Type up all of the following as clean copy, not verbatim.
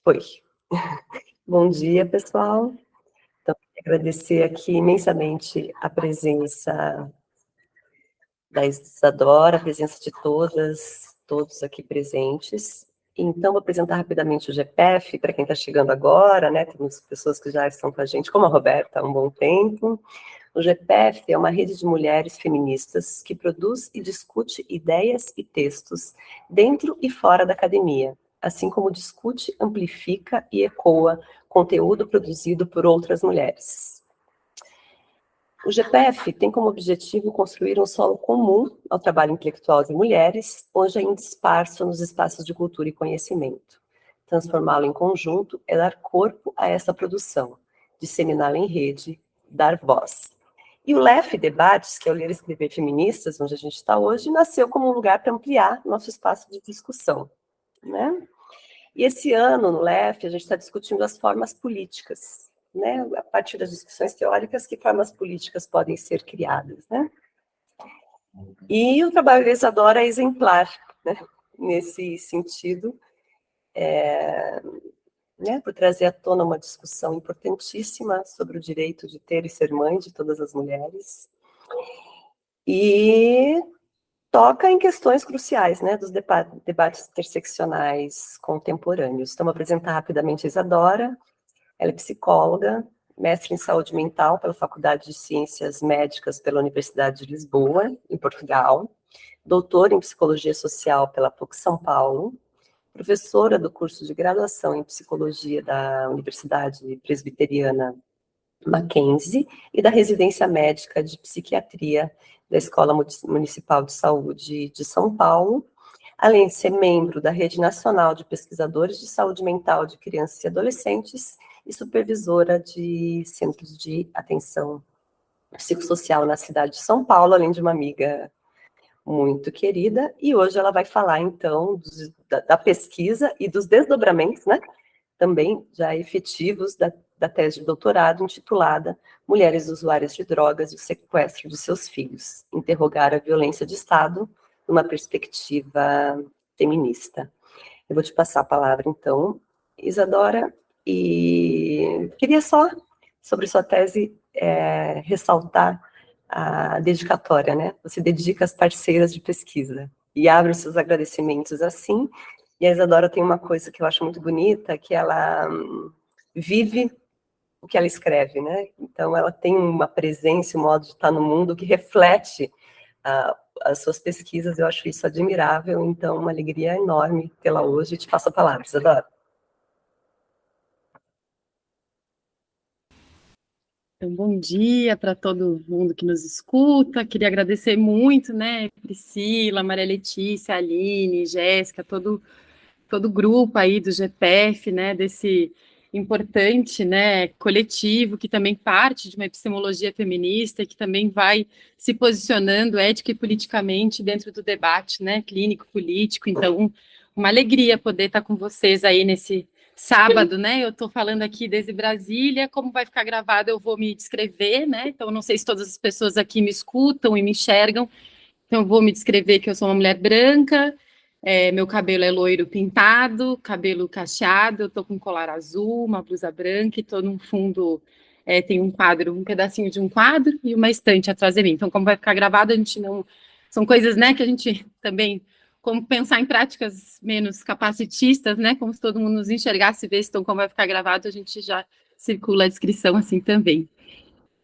Oi. Bom dia, pessoal. Então, quero agradecer aqui imensamente a presença da Isadora, a presença de todos aqui presentes. Então, vou apresentar rapidamente o GPF, para quem está chegando agora, né? Temos pessoas que já estão com a gente, como a Roberta, há um bom tempo. O GPF é uma rede de mulheres feministas que produz e discute ideias e textos dentro e fora da academia, assim como discute, amplifica e ecoa conteúdo produzido por outras mulheres. O GPF tem como objetivo construir um solo comum ao trabalho intelectual de mulheres, hoje ainda esparso nos espaços de cultura e conhecimento. Transformá-lo em conjunto é dar corpo a essa produção, disseminá-la em rede, dar voz. E o LEF Debates, que é o Ler e Escrever Feministas, onde a gente está hoje, nasceu como um lugar para ampliar nosso espaço de discussão, né? E esse ano, no LEF, a gente está discutindo as formas políticas, né? A partir das discussões teóricas, que formas políticas podem ser criadas, né? E o trabalho da Isadora é exemplar, né? Nesse sentido, né? Por trazer à tona uma discussão importantíssima sobre o direito de ter e ser mãe de todas as mulheres, e toca em questões cruciais, né, dos debates interseccionais contemporâneos. Então, vou apresentar rapidamente a Isadora. Ela é psicóloga, mestre em saúde mental pela Faculdade de Ciências Médicas pela Universidade de Lisboa, em Portugal, doutora em psicologia social pela PUC São Paulo, professora do curso de graduação em psicologia da Universidade Presbiteriana Mackenzie e da residência médica de psiquiatria da Escola Municipal de Saúde de São Paulo, além de ser membro da Rede Nacional de Pesquisadores de Saúde Mental de Crianças e Adolescentes e supervisora de centros de atenção psicossocial na cidade de São Paulo, além de uma amiga muito querida, e hoje ela vai falar, então, da pesquisa e dos desdobramentos, né, também já efetivos da tese de doutorado intitulada Mulheres Usuárias de Drogas e o Sequestro de Seus Filhos, interrogar a violência de Estado numa perspectiva feminista. Eu vou te passar a palavra, então, Isadora, e queria só, sobre sua tese, ressaltar a dedicatória, né? Você dedica às parceiras de pesquisa e abre os seus agradecimentos assim. E a Isadora tem uma coisa que eu acho muito bonita, que ela vive o que ela escreve, né? Então, ela tem uma presença, um modo de estar no mundo que reflete as suas pesquisas. Eu acho isso admirável, então, uma alegria enorme tê-la hoje. Te passo a palavra, Isadora. Então, bom dia para todo mundo que nos escuta. Queria agradecer muito, né, Priscila, Maria Letícia, Aline, Jéssica, todo o grupo aí do GPF, né, desse importante, né, coletivo que também parte de uma epistemologia feminista e que também vai se posicionando ética e politicamente dentro do debate, né, clínico-político. Então, uma alegria poder estar com vocês aí nesse sábado, né? Eu estou falando aqui desde Brasília. Como vai ficar gravado, eu vou me descrever, né? Então, não sei se todas as pessoas aqui me escutam e me enxergam. Então, eu vou me descrever que eu sou uma mulher branca, meu cabelo é loiro pintado, cabelo cacheado, eu estou com um colar azul, uma blusa branca e estou num fundo, tem um quadro, um pedacinho de um quadro e uma estante atrás de mim. Então, como vai ficar gravado, a gente não... São coisas, né, que a gente também... Como pensar em práticas menos capacitistas, né, como se todo mundo nos enxergasse e vê, então, como vai ficar gravado, a gente já circula a descrição assim também.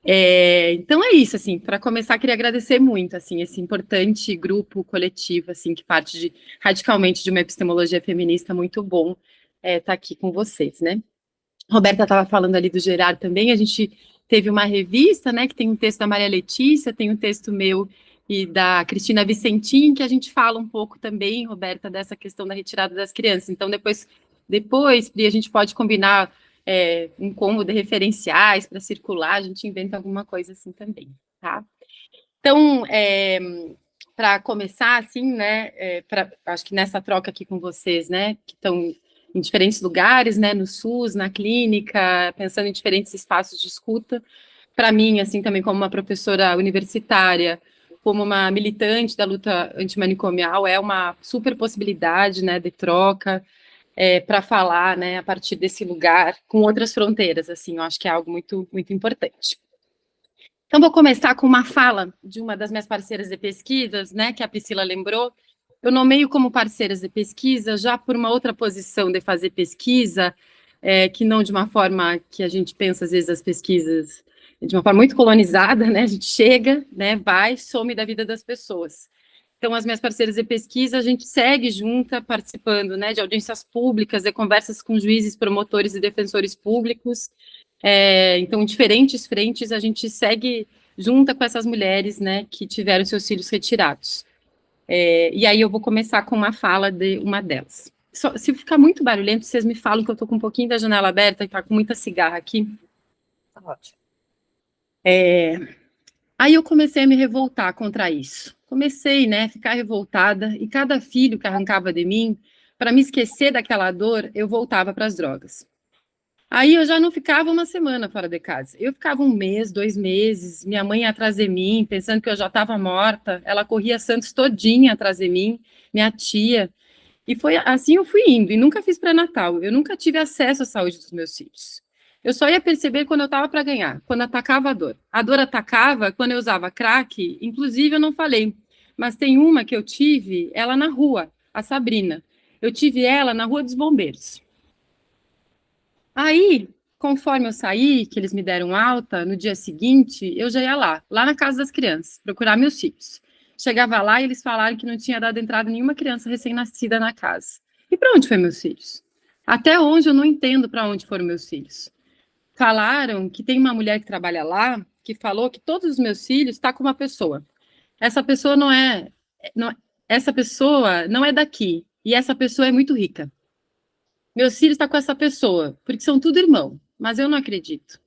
Então é isso, assim, para começar, queria agradecer muito, assim, esse importante grupo coletivo, assim, que parte radicalmente de uma epistemologia feminista muito bom estar aqui com vocês, né? Roberta estava falando ali do Gerard também, a gente teve uma revista, né, que tem um texto da Maria Letícia, tem um texto meu e da Cristina Vicentim, que a gente fala um pouco também, Roberta, dessa questão da retirada das crianças. Então, depois Pri, a gente pode combinar um combo de referenciais para circular, a gente inventa alguma coisa assim também, tá? Então, para começar, assim, né, acho que nessa troca aqui com vocês, né, que estão em diferentes lugares, né, no SUS, na clínica, pensando em diferentes espaços de escuta, para mim, assim, também como uma professora universitária, como uma militante da luta antimanicomial, é uma super possibilidade, né, de troca, para falar, né, a partir desse lugar, com outras fronteiras, assim, eu acho que é algo muito, muito importante. Então, vou começar com uma fala de uma das minhas parceiras de pesquisas, né, que a Priscila lembrou. Eu nomeio como parceiras de pesquisa já por uma outra posição de fazer pesquisa, que não de uma forma que a gente pensa, às vezes, as pesquisas de uma forma muito colonizada, né, a gente chega, né, vai, some da vida das pessoas. Então, as minhas parceiras de pesquisa, a gente segue junta, participando, né, de audiências públicas, de conversas com juízes, promotores e defensores públicos. Então, em diferentes frentes, a gente segue junta com essas mulheres, né, que tiveram seus filhos retirados. E aí eu vou começar com uma fala de uma delas. Se ficar muito barulhento, vocês me falam que eu estou com um pouquinho da janela aberta e está com muita cigarra aqui. Tá ótimo. Aí eu comecei a me revoltar contra isso. Comecei, né, a ficar revoltada, e cada filho que arrancava de mim, para me esquecer daquela dor, eu voltava para as drogas. Aí eu já não ficava uma semana fora de casa. Eu ficava 1 mês, 2 meses, minha mãe ia atrás de mim, pensando que eu já estava morta. Ela corria Santos todinha atrás de mim, minha tia. E foi assim eu fui indo, e nunca fiz pré-natal. Eu nunca tive acesso à saúde dos meus filhos. Eu só ia perceber quando eu estava para ganhar, quando atacava a dor. A dor atacava quando eu usava crack, inclusive eu não falei, mas tem uma que eu tive, ela na rua, a Sabrina. Eu tive ela na Rua dos Bombeiros. Aí, conforme eu saí, que eles me deram alta, no dia seguinte, eu já ia lá na casa das crianças, procurar meus filhos. Chegava lá e eles falaram que não tinha dado entrada nenhuma criança recém-nascida na casa. E para onde foram meus filhos? Até hoje eu não entendo para onde foram meus filhos. Falaram que tem uma mulher que trabalha lá, que falou que todos os meus filhos estão com uma pessoa. Essa pessoa essa pessoa não é daqui, e essa pessoa é muito rica. Meus filhos estão com essa pessoa, porque são tudo irmão, mas eu não acredito.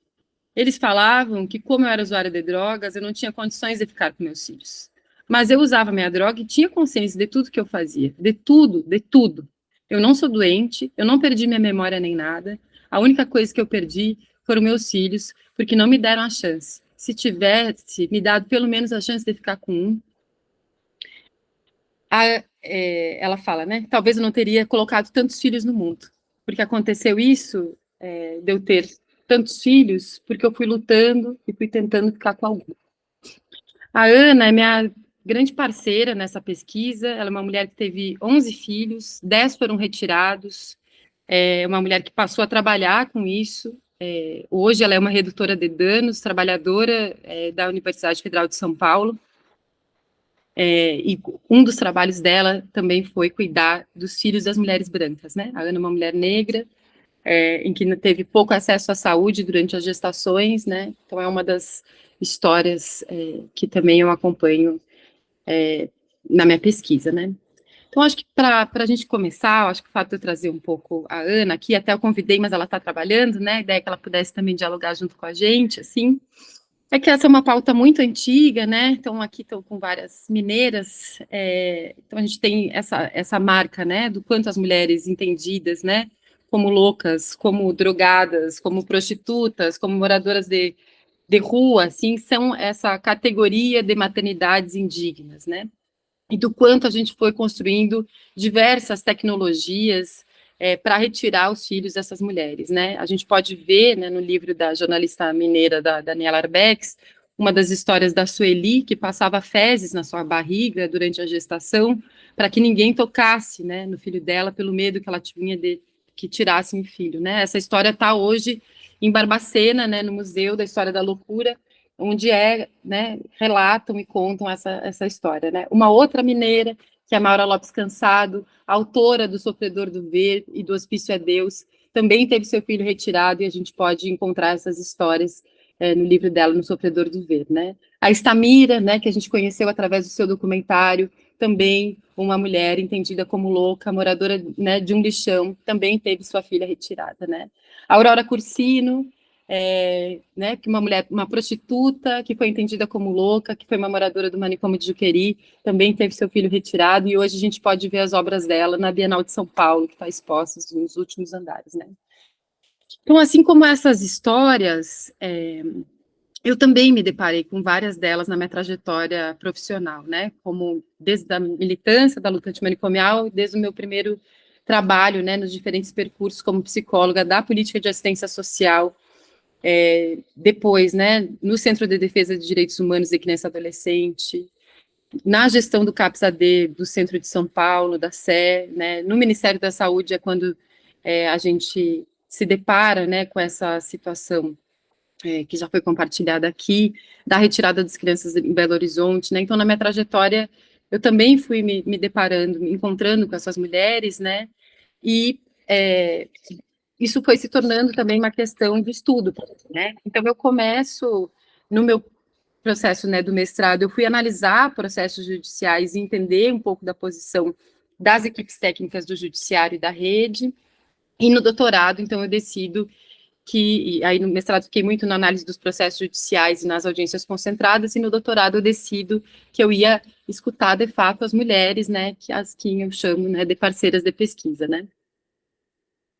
Eles falavam que, como eu era usuária de drogas, eu não tinha condições de ficar com meus filhos. Mas eu usava minha droga e tinha consciência de tudo que eu fazia, de tudo, de tudo. Eu não sou doente, eu não perdi minha memória nem nada. A única coisa que eu perdi foram meus filhos, porque não me deram a chance. Se tivesse me dado pelo menos a chance de ficar com um, ela fala, né? Talvez eu não teria colocado tantos filhos no mundo, porque aconteceu isso, de eu ter tantos filhos, porque eu fui lutando e fui tentando ficar com algum. A Ana é minha grande parceira nessa pesquisa, ela é uma mulher que teve 11 filhos, 10 foram retirados, é uma mulher que passou a trabalhar com isso, hoje ela é uma redutora de danos, trabalhadora da Universidade Federal de São Paulo, e um dos trabalhos dela também foi cuidar dos filhos das mulheres brancas, né? A Ana é uma mulher negra, em que teve pouco acesso à saúde durante as gestações, né? Então é uma das histórias que também eu acompanho na minha pesquisa, né? Então acho que para a gente começar, acho que o fato de eu trazer um pouco a Ana aqui, até eu convidei, mas ela está trabalhando, né? A ideia é que ela pudesse também dialogar junto com a gente, assim. É que essa é uma pauta muito antiga, né? Então, aqui estou com várias mineiras, então a gente tem essa marca, né, do quanto as mulheres entendidas, né, como loucas, como drogadas, como prostitutas, como moradoras de rua, assim, são essa categoria de maternidades indignas, né? E do quanto a gente foi construindo diversas tecnologias para retirar os filhos dessas mulheres, né? A gente pode ver, né, no livro da jornalista mineira da Daniela Arbex, uma das histórias da Sueli, que passava fezes na sua barriga durante a gestação, para que ninguém tocasse, né, no filho dela, pelo medo que ela tinha de que tirassem o filho, né? Essa história está hoje em Barbacena, né, no Museu da História da Loucura, onde né, relatam e contam essa história, né? Uma outra mineira, que é a Maura Lopes Cansado, autora do Sofredor do Ver e do Hospício é Deus, também teve seu filho retirado, e a gente pode encontrar essas histórias no livro dela, no Sofredor do Ver, né? A Estamira, né, que a gente conheceu através do seu documentário, também uma mulher entendida como louca, moradora, né, de um lixão, também teve sua filha retirada, né? A Aurora Cursino, né, que uma prostituta que foi entendida como louca, que foi uma moradora do manicômio de Juqueri, também teve seu filho retirado, e hoje a gente pode ver as obras dela na Bienal de São Paulo, que está exposta nos últimos andares, né. Então, assim como essas histórias, eu também me deparei com várias delas na minha trajetória profissional, né, como desde a militância da luta antimanicomial, desde o meu primeiro trabalho, né, nos diferentes percursos como psicóloga da política de assistência social, depois, né, no Centro de Defesa de Direitos Humanos e Criança e Adolescente, na gestão do CAPS-AD do Centro de São Paulo, da Sé, né, no Ministério da Saúde é quando a gente se depara, né, com essa situação que já foi compartilhada aqui, da retirada das crianças em Belo Horizonte, né, então na minha trajetória eu também fui me deparando, me encontrando com essas mulheres, né, e isso foi se tornando também uma questão de estudo, né, então eu começo, no meu processo, né, do mestrado, eu fui analisar processos judiciais e entender um pouco da posição das equipes técnicas do judiciário e da rede, e no doutorado, então, eu decido que, e aí no mestrado fiquei muito na análise dos processos judiciais e nas audiências concentradas, e no doutorado eu decido que eu ia escutar, de fato, as mulheres, né, que as que eu chamo, né, de parceiras de pesquisa, né.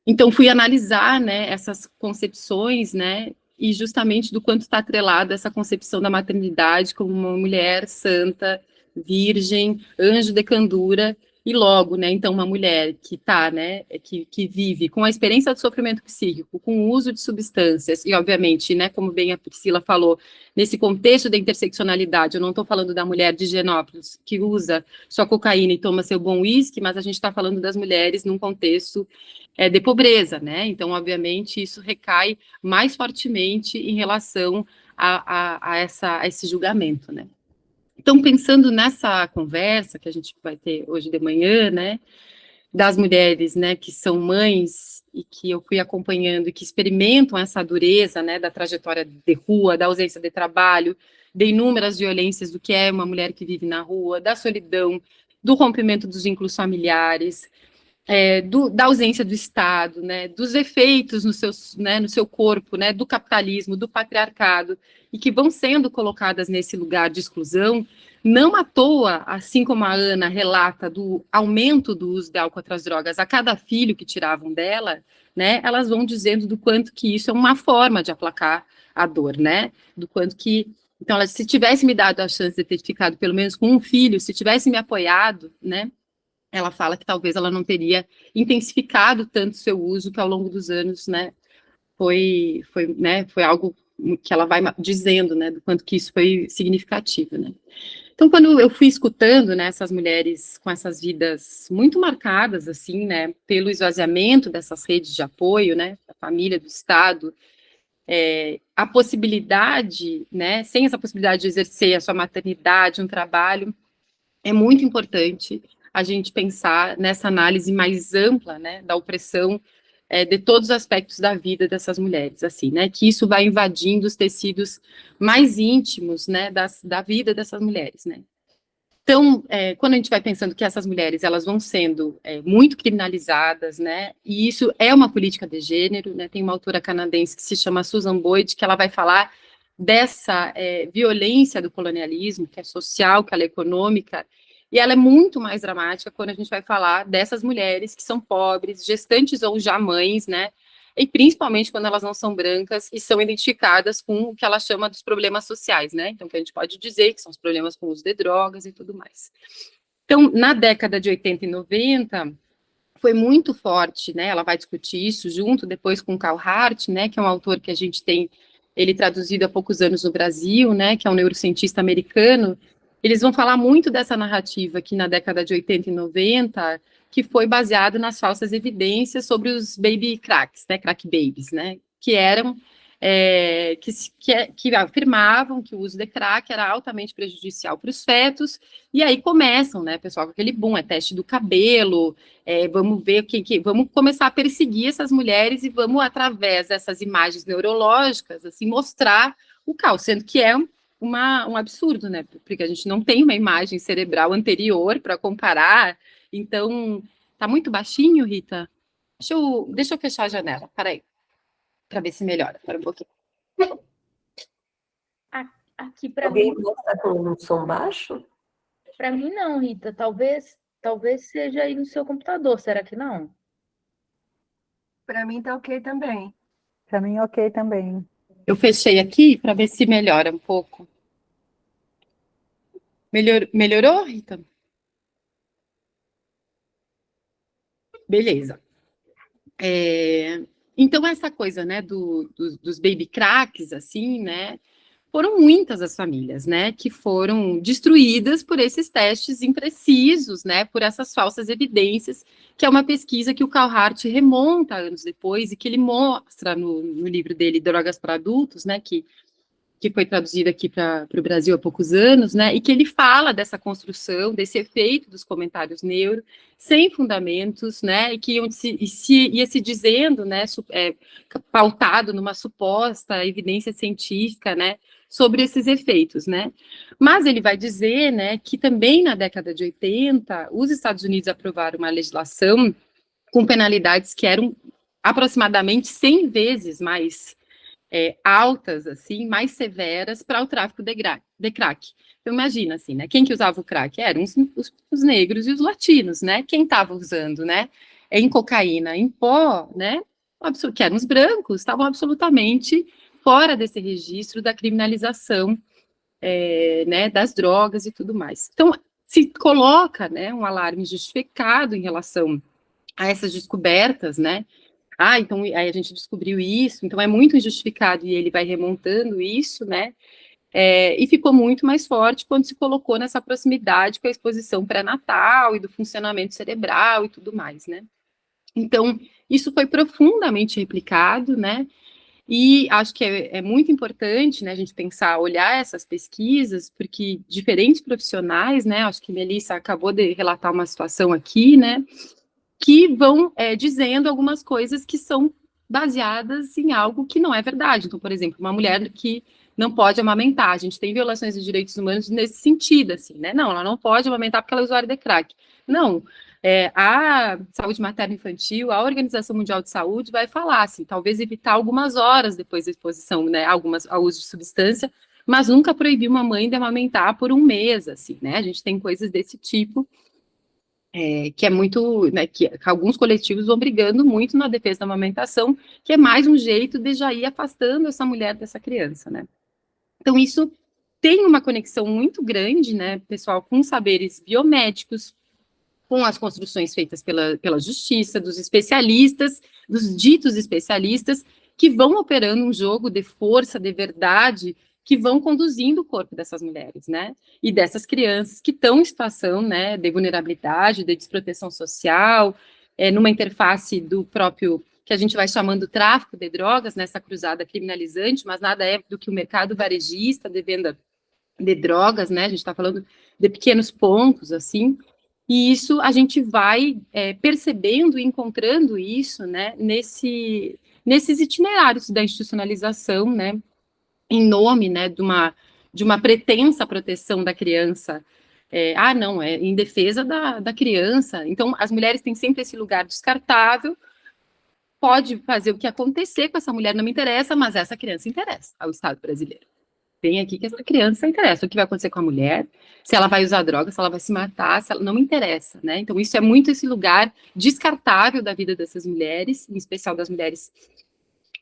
Então, fui analisar, né, essas concepções, né, e justamente do quanto está atrelada essa concepção da maternidade como uma mulher santa, virgem, anjo de candura, e logo, né, então uma mulher que está, né, que vive com a experiência de sofrimento psíquico, com o uso de substâncias, e obviamente, né, como bem a Priscila falou, nesse contexto da interseccionalidade, eu não estou falando da mulher de Genópolis, que usa sua cocaína e toma seu bom uísque, mas a gente está falando das mulheres num contexto de pobreza, né? Então, obviamente, isso recai mais fortemente em relação a esse julgamento, né? Então, pensando nessa conversa que a gente vai ter hoje de manhã, né, das mulheres, né, que são mães e que eu fui acompanhando e que experimentam essa dureza, né, da trajetória de rua, da ausência de trabalho, de inúmeras violências do que é uma mulher que vive na rua, da solidão, do rompimento dos vínculos familiares, da ausência do Estado, né, dos efeitos no seu corpo, né, do capitalismo, do patriarcado, e que vão sendo colocadas nesse lugar de exclusão, não à toa, assim como a Ana relata do aumento do uso de álcool e outras drogas a cada filho que tiravam dela, né, elas vão dizendo do quanto que isso é uma forma de aplacar a dor, né, do quanto que, então, ela, se tivesse me dado a chance de ter ficado pelo menos com um filho, se tivesse me apoiado, né, ela fala que talvez ela não teria intensificado tanto seu uso, que ao longo dos anos, né, foi algo que ela vai dizendo, né, do quanto que isso foi significativo, né. Então, quando eu fui escutando, né, essas mulheres com essas vidas muito marcadas, assim, né, pelo esvaziamento dessas redes de apoio, né, da família, do Estado, a possibilidade, né, sem essa possibilidade de exercer a sua maternidade, um trabalho, é muito importante a gente pensar nessa análise mais ampla, né, da opressão de todos os aspectos da vida dessas mulheres, assim, né, que isso vai invadindo os tecidos mais íntimos, né, da vida dessas mulheres, né. Então, quando a gente vai pensando que essas mulheres, elas vão sendo muito criminalizadas, né, e isso é uma política de gênero, né, tem uma autora canadense que se chama Susan Boyd, que ela vai falar dessa violência do colonialismo, que é social, que ela é econômica, e ela é muito mais dramática quando a gente vai falar dessas mulheres que são pobres, gestantes ou já mães, né, e principalmente quando elas não são brancas e são identificadas com o que ela chama dos problemas sociais, né? Então, que a gente pode dizer que são os problemas com o uso de drogas e tudo mais. Então, na década de 80 e 90, foi muito forte, né? Ela vai discutir isso junto depois com Carl Hart, né? Que é um autor que a gente tem ele traduzido há poucos anos no Brasil, né? Que é um neurocientista americano. Eles vão falar muito dessa narrativa aqui na década de 80 e 90, que foi baseado nas falsas evidências sobre os baby cracks, né? Crack babies, né? Que eram que afirmavam que o uso de crack era altamente prejudicial para os fetos, e aí começam, né, pessoal, com aquele boom, teste do cabelo, vamos ver vamos começar a perseguir essas mulheres e vamos, através dessas imagens neurológicas, assim, mostrar o caos, sendo que é um absurdo, né, porque a gente não tem uma imagem cerebral anterior para comparar, então, tá muito baixinho, Rita? Deixa eu fechar a janela, peraí, para ver se melhora, para um pouquinho. Aqui para Alguém mim. está com um som baixo? Para mim não, Rita. Talvez seja aí no seu computador. Será que não? Para mim tá ok também. Para mim, ok também. Eu fechei aqui para ver se melhora um pouco. Melhorou, Rita? Beleza. Então, essa coisa, né, dos baby cracks, assim, né, foram muitas as famílias, né, que foram destruídas por esses testes imprecisos, né, por essas falsas evidências, que é uma pesquisa que o Carl Hart remonta anos depois e que ele mostra no livro dele, Drogas para Adultos, né, que foi traduzido aqui para o Brasil há poucos anos, né, e que ele fala dessa construção, desse efeito dos comentários neuro, sem fundamentos, né, e que ia se dizendo, né, pautado numa suposta evidência científica, né, sobre esses efeitos, né. Mas ele vai dizer, né, que também na década de 80, os Estados Unidos aprovaram uma legislação com penalidades que eram aproximadamente 100 vezes mais altas, assim, mais severas para o tráfico de crack. Então, imagina, assim, né, quem que usava o crack? Eram os negros e os latinos, né, quem estava usando, né, em cocaína, em pó, né, que eram os brancos, estavam absolutamente fora desse registro da criminalização, né, das drogas e tudo mais. Então, se coloca, né, um alarme justificado em relação a essas descobertas, né, então aí a gente descobriu isso, então é muito injustificado, e ele vai remontando isso, né, e ficou muito mais forte quando se colocou nessa proximidade com a exposição pré-natal e do funcionamento cerebral e tudo mais, né. Então, isso foi profundamente replicado, né, e acho que é muito importante, né, a gente pensar, olhar essas pesquisas, porque diferentes profissionais, né, acho que Melissa acabou de relatar uma situação aqui, né, que vão dizendo algumas coisas que são baseadas em algo que não é verdade. Então, por exemplo, uma mulher que não pode amamentar, a gente tem violações de direitos humanos nesse sentido, assim, né? Não, ela não pode amamentar porque ela é usuária de crack. Não, a saúde materno-infantil, a Organização Mundial de Saúde vai falar, assim, talvez evitar algumas horas depois da exposição, né, ao uso de substância, mas nunca proibir uma mãe de amamentar por um mês, assim, né? A gente tem coisas desse tipo, que é muito, né, que alguns coletivos vão brigando muito na defesa da amamentação, que é mais um jeito de já ir afastando essa mulher dessa criança, né. Então, isso tem uma conexão muito grande, né, pessoal, com saberes biomédicos, com as construções feitas pela justiça, dos especialistas, dos ditos especialistas, que vão operando um jogo de força, de verdade, que vão conduzindo o corpo dessas mulheres, né, e dessas crianças que estão em situação, né, de vulnerabilidade, de desproteção social, numa interface do próprio, que a gente vai chamando tráfico de drogas, nessa cruzada criminalizante, mas nada é do que o mercado varejista de venda de drogas, né, a gente está falando de pequenos pontos, assim, e isso a gente vai percebendo e encontrando isso, né, nesses itinerários da institucionalização, né, em nome, né, de uma pretensa proteção da criança. Não, é em defesa da criança. Então, as mulheres têm sempre esse lugar descartável, pode fazer o que acontecer com essa mulher, não me interessa, mas essa criança interessa ao Estado brasileiro. Tem aqui que essa criança interessa, o que vai acontecer com a mulher, se ela vai usar droga, se ela vai se matar, se ela não me interessa, né? Então, isso é muito esse lugar descartável da vida dessas mulheres, em especial das mulheres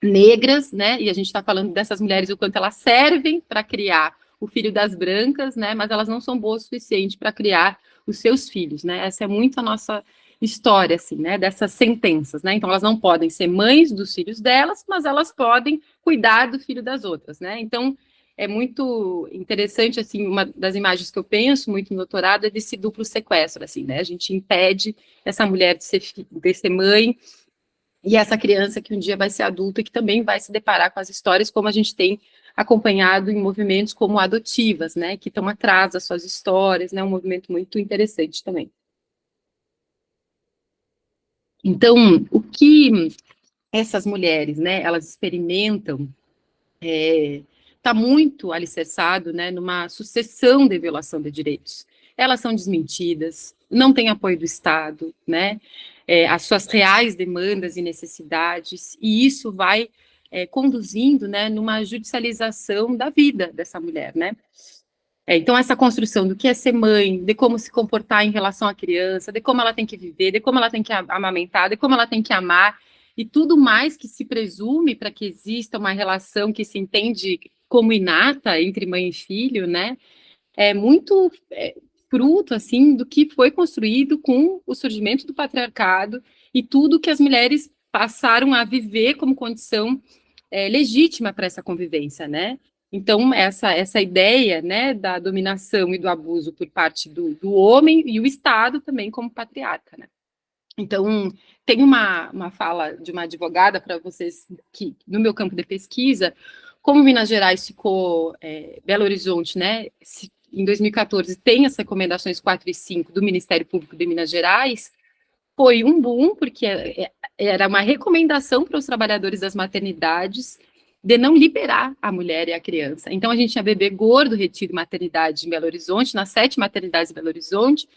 negras, né? E a gente está falando dessas mulheres, o quanto elas servem para criar o filho das brancas, né? Mas elas não são boas o suficiente para criar os seus filhos, né? Essa é muito a nossa história, assim, né? Dessas sentenças, né? Então, elas não podem ser mães dos filhos delas, mas elas podem cuidar do filho das outras, né? Então, é muito interessante, assim, uma das imagens que eu penso muito no doutorado é desse duplo sequestro, assim, né? A gente impede essa mulher de ser mãe e essa criança que um dia vai ser adulta e que também vai se deparar com as histórias, como a gente tem acompanhado em movimentos como Adotivas, né? Que estão atrás das suas histórias, né? Um movimento muito interessante também. Então, o que essas mulheres, né? Elas experimentam está muito alicerçado, né, numa sucessão de violação de direitos. Elas são desmentidas, não têm apoio do Estado, né, as suas reais demandas e necessidades, e isso vai conduzindo, né, numa judicialização da vida dessa mulher, né. Então, essa construção do que é ser mãe, de como se comportar em relação à criança, de como ela tem que viver, de como ela tem que amamentar, de como ela tem que amar, e tudo mais que se presume para que exista uma relação que se entende como inata entre mãe e filho, né, fruto, assim, do que foi construído com o surgimento do patriarcado e tudo que as mulheres passaram a viver como condição legítima para essa convivência, né? Então, essa ideia, né, da dominação e do abuso por parte do homem e o Estado também como patriarca, né? Então, tem uma fala de uma advogada para vocês que, no meu campo de pesquisa, como Minas Gerais ficou, Belo Horizonte, né, em 2014, tem as recomendações 4 e 5 do Ministério Público de Minas Gerais, foi um boom, porque era uma recomendação para os trabalhadores das maternidades de não liberar a mulher e a criança. Então, a gente tinha bebê gordo retido em maternidade em Belo Horizonte, nas 7 maternidades de Belo Horizonte,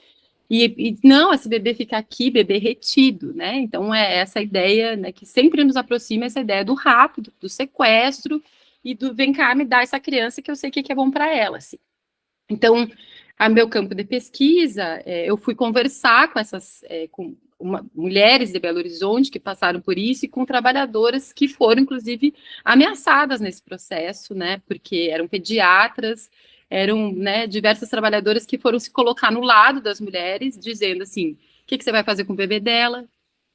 e não, esse bebê fica aqui, bebê retido, né? Então, é essa ideia, né, que sempre nos aproxima, essa ideia do rapto, do sequestro, e do vem cá, me dá essa criança que eu sei que é bom para ela, assim. Então, a meu campo de pesquisa, eu fui conversar com essas mulheres de Belo Horizonte que passaram por isso e com trabalhadoras que foram, inclusive, ameaçadas nesse processo, né, porque eram pediatras, eram, né, diversas trabalhadoras que foram se colocar no lado das mulheres, dizendo assim, o que você vai fazer com o bebê dela?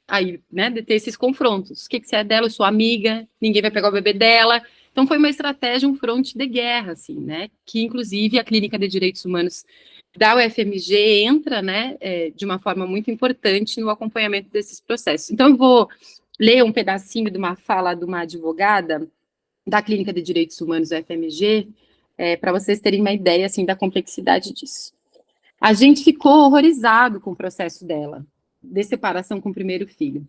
Aí, né, de ter esses confrontos. O que você é dela? Eu sou amiga, ninguém vai pegar o bebê dela. Então, foi uma estratégia, um fronte de guerra, assim, né, que, inclusive, a Clínica de Direitos Humanos da UFMG entra, né, de uma forma muito importante no acompanhamento desses processos. Então, eu vou ler um pedacinho de uma fala de uma advogada da Clínica de Direitos Humanos da UFMG, para vocês terem uma ideia, assim, da complexidade disso. A gente ficou horrorizado com o processo dela, de separação com o primeiro filho.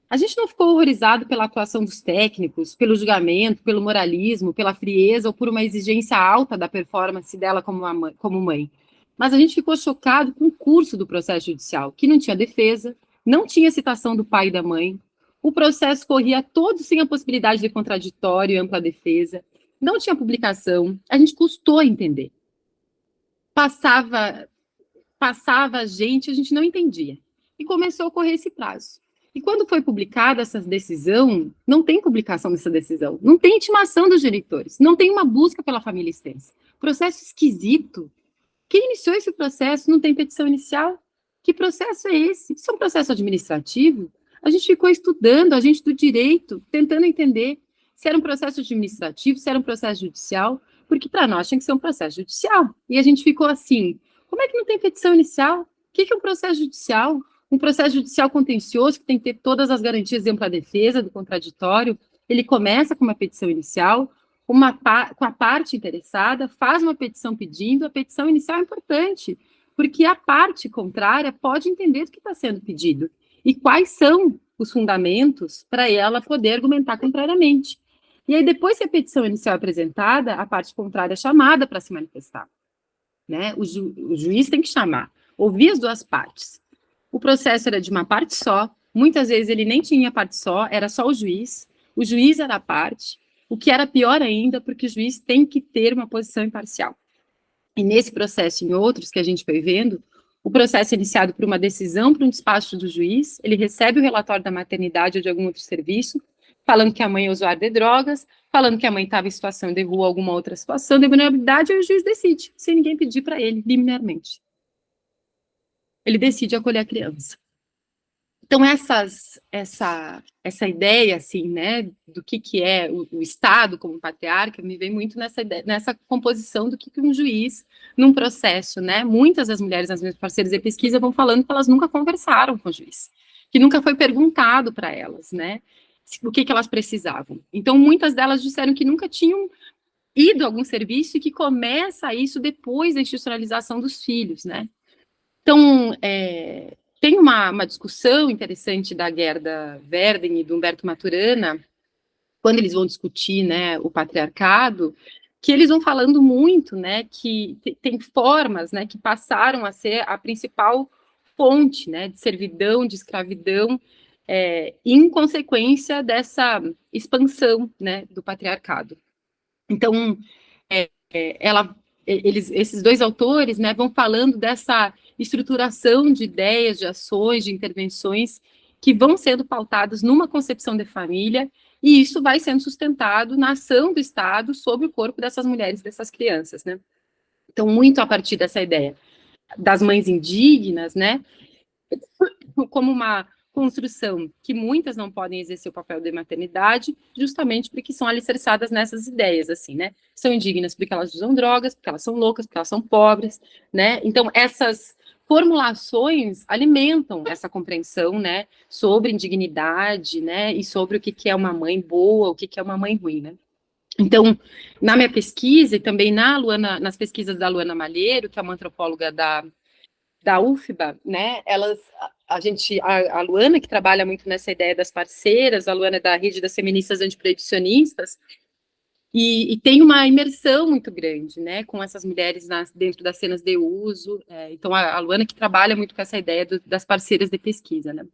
A gente não ficou horrorizado pela atuação dos técnicos, pelo julgamento, pelo moralismo, pela frieza ou por uma exigência alta da performance dela como mãe. Mas a gente ficou chocado com o curso do processo judicial, que não tinha defesa, não tinha citação do pai e da mãe, o processo corria todo sem a possibilidade de contraditório e ampla defesa, não tinha publicação, a gente custou a entender. Passava a gente não entendia. E começou a ocorrer esse prazo. E quando foi publicada essa decisão, não tem publicação dessa decisão, não tem intimação dos diretores, não tem uma busca pela família extensa. Processo esquisito. Quem iniciou esse processo não tem petição inicial? Que processo é esse? Isso é um processo administrativo? A gente ficou estudando, a gente do direito, tentando entender se era um processo administrativo, se era um processo judicial, porque para nós tinha que ser um processo judicial. E a gente ficou assim, como é que não tem petição inicial? O que é um processo judicial? Um processo judicial contencioso que tem que ter todas as garantias de ampla defesa, do contraditório, ele começa com uma petição inicial, com a parte interessada, faz uma petição pedindo, a petição inicial é importante, porque a parte contrária pode entender o que está sendo pedido e quais são os fundamentos para ela poder argumentar contrariamente. E aí, depois que a petição inicial é apresentada, a parte contrária é chamada para se manifestar. Né? O juiz tem que chamar, ouvir as duas partes. O processo era de uma parte só, muitas vezes ele nem tinha parte só, era só o juiz era a parte, o que era pior ainda, porque o juiz tem que ter uma posição imparcial. E nesse processo e em outros que a gente foi vendo, o processo é iniciado por uma decisão, por um despacho do juiz, ele recebe o relatório da maternidade ou de algum outro serviço, falando que a mãe é usuária de drogas, falando que a mãe estava em situação de rua ou alguma outra situação de vulnerabilidade, e o juiz decide, sem ninguém pedir para ele, liminarmente. Ele decide acolher a criança. Então, essa ideia, assim, né, do que é o Estado como patriarca, me vem muito nessa composição do que um juiz, num processo, né, muitas das mulheres, as minhas parceiras de pesquisa, vão falando que elas nunca conversaram com o juiz, que nunca foi perguntado para elas, né, o que elas precisavam. Então, muitas delas disseram que nunca tinham ido a algum serviço e que começa isso depois da institucionalização dos filhos, né. Então, tem uma discussão interessante da Gerda Verden e do Humberto Maturana, quando eles vão discutir, né, o patriarcado, que eles vão falando muito, né, que tem formas, né, que passaram a ser a principal fonte, né, de servidão, de escravidão, em consequência dessa expansão, né, do patriarcado. Então, esses dois autores, né, vão falando dessa estruturação de ideias, de ações, de intervenções que vão sendo pautadas numa concepção de família, e isso vai sendo sustentado na ação do Estado sobre o corpo dessas mulheres, dessas crianças, né? Então, muito a partir dessa ideia. das mães indígenas, né, como uma construção que muitas não podem exercer o papel de maternidade, justamente porque são alicerçadas nessas ideias, assim, né? São indignas porque elas usam drogas, porque elas são loucas, porque elas são pobres, né? Então, essas formulações alimentam essa compreensão, né, sobre indignidade, né, e sobre o que é uma mãe boa, o que é uma mãe ruim, né? Então, na minha pesquisa, e também nas pesquisas da Luana Malheiro, que é uma antropóloga da UFBA, né, a Luana, que trabalha muito nessa ideia das parceiras, a Luana é da Rede das Feministas Antiproibicionistas, e tem uma imersão muito grande, né, com essas mulheres dentro das cenas de uso. Então, a Luana que trabalha muito com essa ideia das parceiras de pesquisa, né.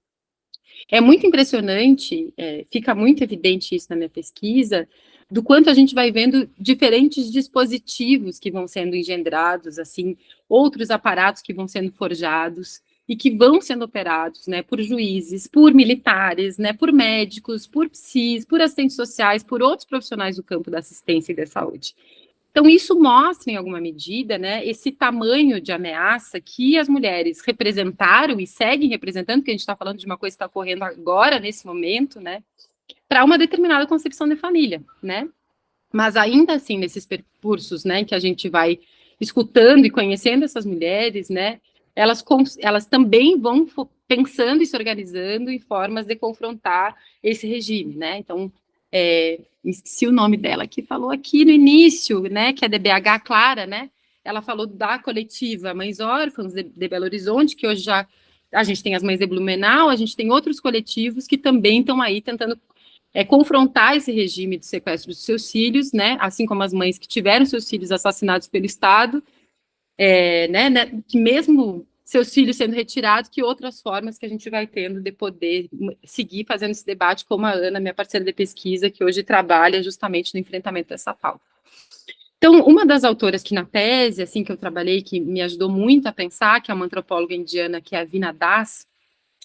É muito impressionante, fica muito evidente isso na minha pesquisa, do quanto a gente vai vendo diferentes dispositivos que vão sendo engendrados, assim, outros aparatos que vão sendo forjados e que vão sendo operados, né, por juízes, por militares, né, por médicos, por psis, por assistentes sociais, por outros profissionais do campo da assistência e da saúde. Então, isso mostra, em alguma medida, né, esse tamanho de ameaça que as mulheres representaram e seguem representando, que a gente está falando de uma coisa que está ocorrendo agora, nesse momento, né, para uma determinada concepção de família, né? Mas ainda assim, nesses percursos, né, que a gente vai escutando e conhecendo essas mulheres, né, elas também vão pensando e se organizando em formas de confrontar esse regime, né? Então, esqueci o nome dela, que falou aqui no início, né, que é a DBH Clara, né? Ela falou da coletiva Mães Órfãs de Belo Horizonte, que hoje já a gente tem as Mães de Blumenau, a gente tem outros coletivos que também estão aí tentando confrontar esse regime de sequestro dos seus filhos, né, assim como as mães que tiveram seus filhos assassinados pelo Estado, né, que mesmo seus filhos sendo retirados, que outras formas que a gente vai tendo de poder seguir fazendo esse debate, como a Ana, minha parceira de pesquisa, que hoje trabalha justamente no enfrentamento dessa pauta. Então, uma das autoras que na tese, assim, que eu trabalhei, que me ajudou muito a pensar, que é uma antropóloga indiana, que é a Veena Das,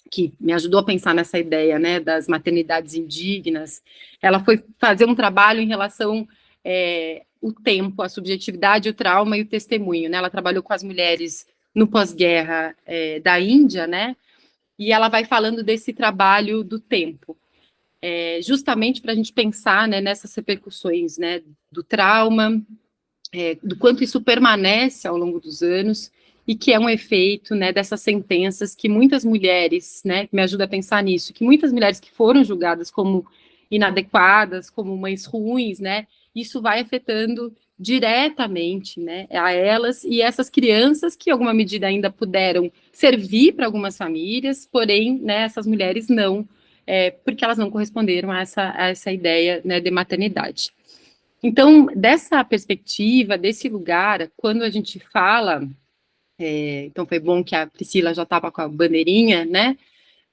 que me ajudou a pensar nessa ideia, né, das maternidades indignas, ela foi fazer um trabalho em relação o tempo, a subjetividade, o trauma e o testemunho, né, ela trabalhou com as mulheres no pós-guerra da Índia, né, e ela vai falando desse trabalho do tempo, justamente para a gente pensar, né, nessas repercussões, né, do trauma, do quanto isso permanece ao longo dos anos, e que é um efeito, né, dessas sentenças que muitas mulheres, né, me ajuda a pensar nisso, que muitas mulheres que foram julgadas como inadequadas, como mães ruins, né, isso vai afetando diretamente, né, a elas e essas crianças que, em alguma medida, ainda puderam servir para algumas famílias, porém, né, essas mulheres não, porque elas não corresponderam a essa ideia, né, de maternidade. Então, dessa perspectiva, desse lugar, quando a gente fala, então foi bom que a Priscila já estava com a bandeirinha, né,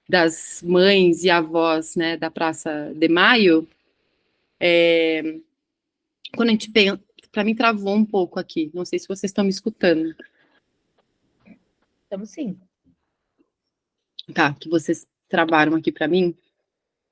das mães e avós, né, da Praça de Maio, quando a gente pensa, para mim travou um pouco aqui, não sei se vocês estão me escutando. Estamos sim. Tá, que vocês travaram aqui para mim.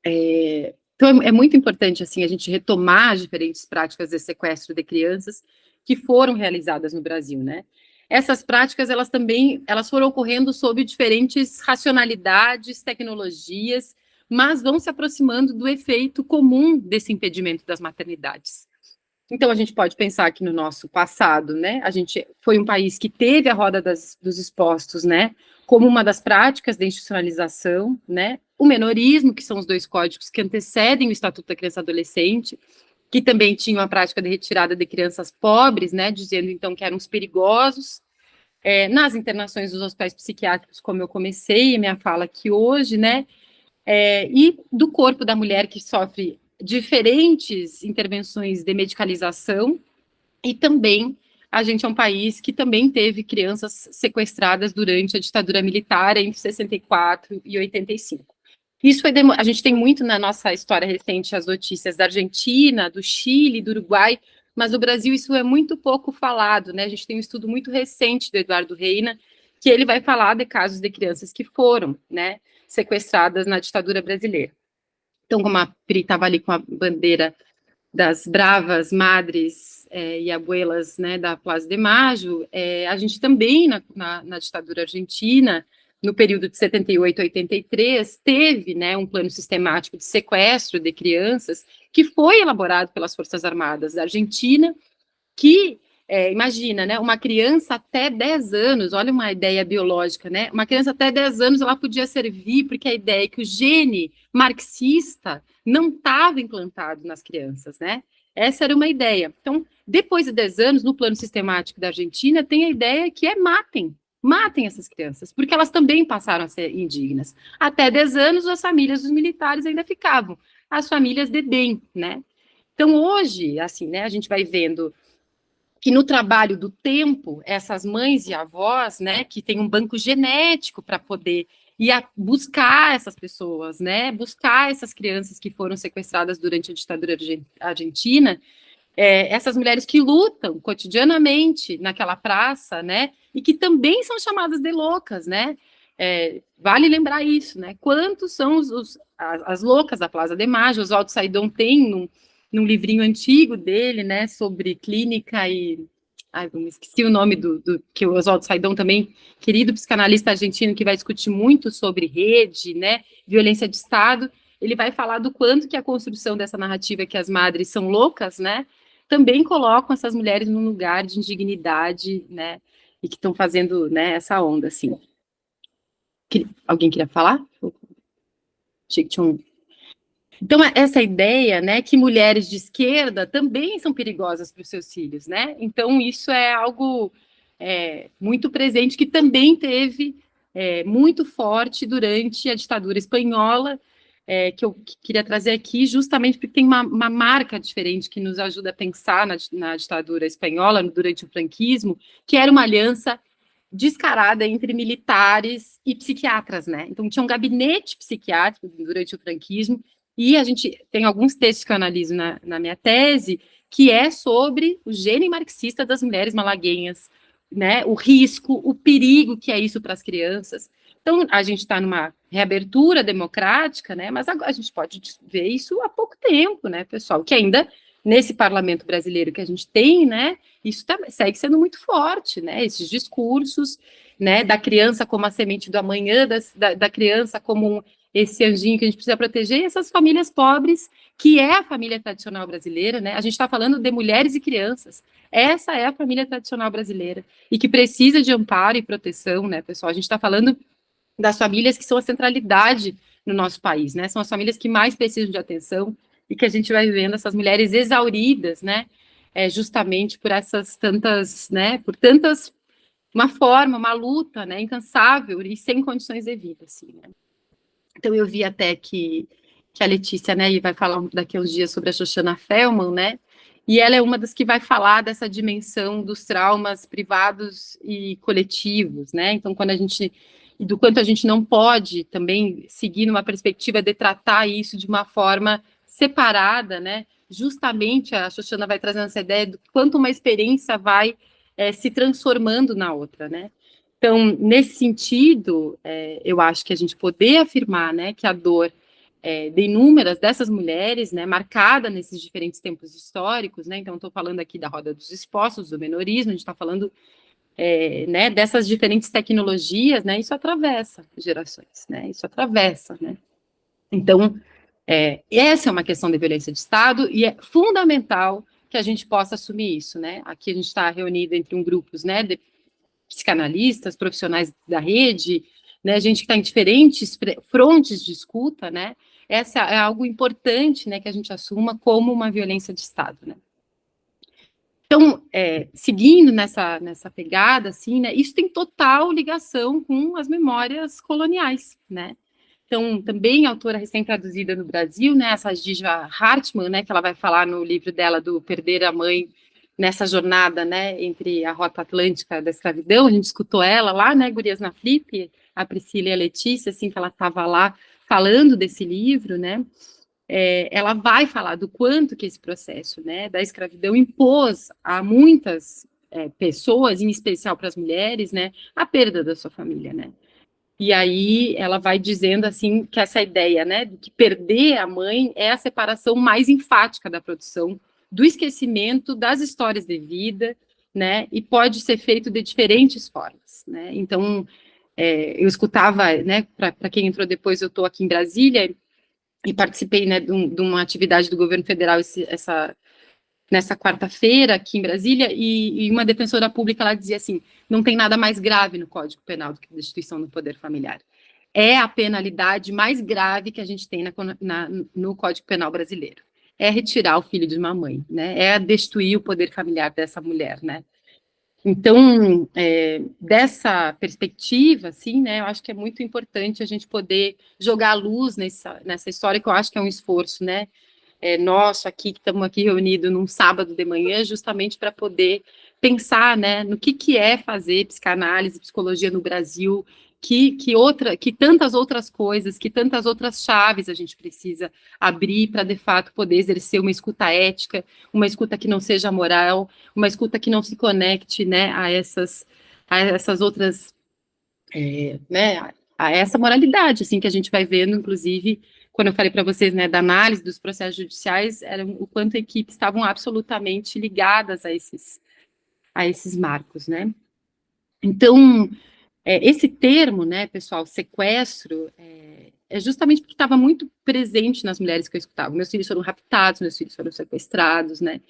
Então, é muito importante, assim, a gente retomar as diferentes práticas de sequestro de crianças que foram realizadas no Brasil, né? Essas práticas, elas foram ocorrendo sob diferentes racionalidades, tecnologias, mas vão se aproximando do efeito comum desse impedimento das maternidades. Então, a gente pode pensar que no nosso passado, né, a gente foi um país que teve a roda dos expostos, né, como uma das práticas de institucionalização, né, o menorismo, que são os dois códigos que antecedem o Estatuto da Criança e Adolescente, que também tinham a prática de retirada de crianças pobres, né, dizendo então que eram os perigosos, nas internações dos hospitais psiquiátricos, como eu comecei a minha fala aqui hoje, né, e do corpo da mulher que sofre diferentes intervenções de medicalização, e também a gente é um país que também teve crianças sequestradas durante a ditadura militar entre 64 e 85. Isso foi, a gente tem muito na nossa história recente as notícias da Argentina, do Chile, do Uruguai, mas no Brasil isso é muito pouco falado, né? A gente tem um estudo muito recente do Eduardo Reina, que ele vai falar de casos de crianças que foram, né, sequestradas na ditadura brasileira. Então, como a Pri estava ali com a bandeira das bravas madres e abuelas, né, da Plaza de Mayo, a gente também, na ditadura argentina, no período de 78 a 83, teve, né, um plano sistemático de sequestro de crianças que foi elaborado pelas Forças Armadas da Argentina, que, imagina, né, uma criança até 10 anos, olha uma ideia biológica, né, uma criança até 10 anos, ela podia servir, porque a ideia é que o gene marxista não estava implantado nas crianças, né, essa era uma ideia. Então, depois de 10 anos, no plano sistemático da Argentina, tem a ideia que matem essas crianças, porque elas também passaram a ser indignas. Até 10 anos, as famílias dos militares ainda ficavam, as famílias de bem, né. Então, hoje, assim, né, a gente vai vendo que no trabalho do tempo, essas mães e avós, né, que têm um banco genético para poder ir buscar essas pessoas, né, buscar essas crianças que foram sequestradas durante a ditadura argentina, essas mulheres que lutam cotidianamente naquela praça, né, e que também são chamadas de loucas, né, vale lembrar isso, né, quantos são as loucas da Plaza de Mayo. Oswaldo Saidon tem num livrinho antigo dele, né, sobre clínica e... Ai, eu me esqueci o nome que o Oswaldo Saidon também, querido psicanalista argentino, que vai discutir muito sobre rede, né, violência de Estado, ele vai falar do quanto que a construção dessa narrativa que as madres são loucas, né, também colocam essas mulheres num lugar de indignidade, né, e que estão fazendo, né, essa onda, assim. Alguém queria falar? Achei que tinha um... Então, essa ideia, né, que mulheres de esquerda também são perigosas para os seus filhos, né? Então, isso é algo muito presente, que também teve muito forte durante a ditadura espanhola, que eu queria trazer aqui, justamente porque tem uma marca diferente que nos ajuda a pensar na ditadura espanhola, durante o franquismo, que era uma aliança descarada entre militares e psiquiatras, né? Então, tinha um gabinete psiquiátrico durante o franquismo, e a gente tem alguns textos que eu analiso na minha tese, que é sobre o gene marxista das mulheres malaguenhas, né, o risco, o perigo que é isso para as crianças. Então, a gente está numa reabertura democrática, né, mas agora a gente pode ver isso há pouco tempo, né, pessoal, que ainda nesse parlamento brasileiro que a gente tem, né, isso segue sendo muito forte, né, esses discursos, né, da criança como a semente do amanhã, da criança como esse anjinho que a gente precisa proteger, e essas famílias pobres, que é a família tradicional brasileira, né? A gente está falando de mulheres e crianças. Essa é a família tradicional brasileira, e que precisa de amparo e proteção, né, pessoal? A gente está falando das famílias que são a centralidade no nosso país, né? São as famílias que mais precisam de atenção, e que a gente vai vendo essas mulheres exauridas, né? Justamente por essas tantas, né? Por tantas, uma luta, né? Incansável e sem condições de vida, assim, né? Então, eu vi até que a Letícia, né, vai falar daqui a uns dias sobre a Shoshana Fellman, né, e ela é uma das que vai falar dessa dimensão dos traumas privados e coletivos, né, então, do quanto a gente não pode também seguir numa perspectiva de tratar isso de uma forma separada, né, justamente a Shoshana vai trazendo essa ideia do quanto uma experiência vai se transformando na outra, né. Então, nesse sentido, eu acho que a gente poder afirmar, né, que a dor de inúmeras dessas mulheres, né, marcada nesses diferentes tempos históricos, né, então estou falando aqui da roda dos expostos, do menorismo, a gente está falando, né, dessas diferentes tecnologias, né, isso atravessa gerações, né, isso atravessa, né. Então, essa é uma questão de violência de Estado, e é fundamental que a gente possa assumir isso, né, aqui a gente está reunido entre grupos, né, de psicanalistas, profissionais da rede, né, gente que está em diferentes frontes de escuta, né, essa é algo importante, né, que a gente assuma como uma violência de Estado, né. Então, seguindo nessa pegada, assim, né, isso tem total ligação com as memórias coloniais, né. Então, também autora recém-traduzida no Brasil, né, essa Gija Hartmann, né, que ela vai falar no livro dela do Perder a Mãe nessa jornada, né, entre a Rota Atlântica da escravidão. A gente escutou ela lá, né, Gurias na Flip, a Priscila e a Letícia, assim, que ela estava lá falando desse livro, né, ela vai falar do quanto que esse processo, né, da escravidão impôs a muitas pessoas, em especial para as mulheres, né, a perda da sua família, né. E aí ela vai dizendo, assim, que essa ideia, né, de que perder a mãe é a separação mais enfática da produção do esquecimento das histórias de vida, né, e pode ser feito de diferentes formas, né. Então, eu escutava, né, para quem entrou depois, eu estou aqui em Brasília e participei, né, de uma atividade do governo federal nessa quarta-feira aqui em Brasília, e uma defensora pública, ela dizia assim, não tem nada mais grave no Código Penal do que a destituição do poder familiar. É a penalidade mais grave que a gente tem no Código Penal brasileiro. É retirar o filho de uma mãe, né? É destituir o poder familiar dessa mulher, né? Então, dessa perspectiva, assim, né, eu acho que é muito importante a gente poder jogar a luz nessa história, que eu acho que é um esforço, né, nosso aqui, que estamos aqui reunidos num sábado de manhã, justamente para poder pensar, né, no que é fazer psicanálise, psicologia no Brasil, que tantas outras coisas, que tantas outras chaves a gente precisa abrir para, de fato, poder exercer uma escuta ética, uma escuta que não seja moral, uma escuta que não se conecte, né, a essas outras, né, a essa moralidade, assim, que a gente vai vendo, inclusive, quando eu falei para vocês, né, da análise dos processos judiciais, era o quanto equipes estavam absolutamente ligadas a esses marcos, né. Então, esse termo, né, pessoal, sequestro, justamente porque estava muito presente nas mulheres que eu escutava. Meus filhos foram raptados, meus filhos foram sequestrados, né.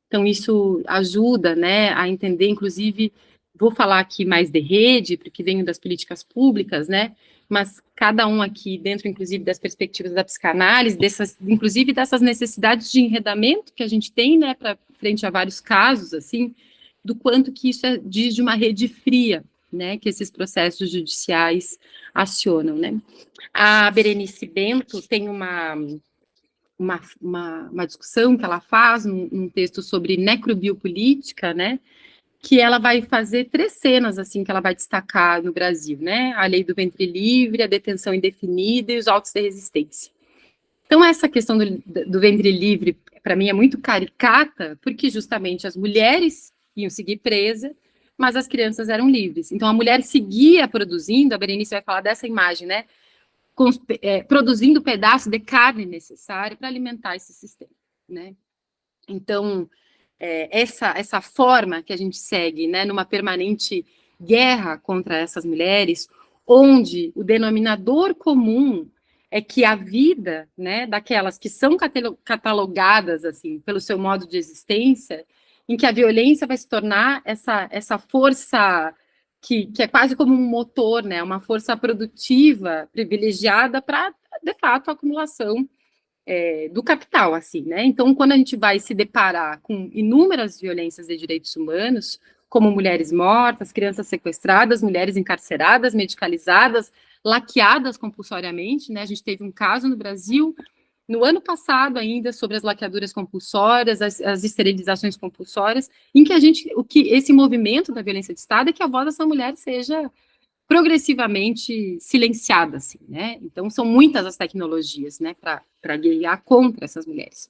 Então, isso ajuda, né, a entender, inclusive, vou falar aqui mais de rede, porque venho das políticas públicas, né, mas cada um aqui, dentro, inclusive, das perspectivas da psicanálise, inclusive dessas necessidades de enredamento que a gente tem, né, frente a vários casos, assim, do quanto que isso diz de uma rede fria, né, que esses processos judiciais acionam, né. A Berenice Bento tem uma discussão que ela faz num texto sobre necrobiopolítica, né, que ela vai fazer 3 cenas, assim, que ela vai destacar no Brasil, né, a lei do ventre livre, a detenção indefinida e os autos de resistência. Então, essa questão do ventre livre, para mim, é muito caricata, porque justamente as mulheres iam seguir presa, mas as crianças eram livres. Então, a mulher seguia produzindo, a Berenice vai falar dessa imagem, né, produzindo o pedaço de carne necessário para alimentar esse sistema, né. Então, essa forma que a gente segue, né, numa permanente guerra contra essas mulheres, onde o denominador comum é que a vida, né, daquelas que são catalogadas, assim, pelo seu modo de existência, em que a violência vai se tornar essa força que é quase como um motor, né, uma força produtiva privilegiada para, de fato, a acumulação do capital, assim, né? Então, quando a gente vai se deparar com inúmeras violências de direitos humanos, como mulheres mortas, crianças sequestradas, mulheres encarceradas, medicalizadas, laqueadas compulsoriamente, né? A gente teve um caso no Brasil, no ano passado ainda, sobre as laqueaduras compulsórias, as esterilizações compulsórias, em que esse movimento da violência de Estado é que a voz dessa mulher seja progressivamente silenciada, assim, né? Então, são muitas as tecnologias, né, para guerrear contra essas mulheres.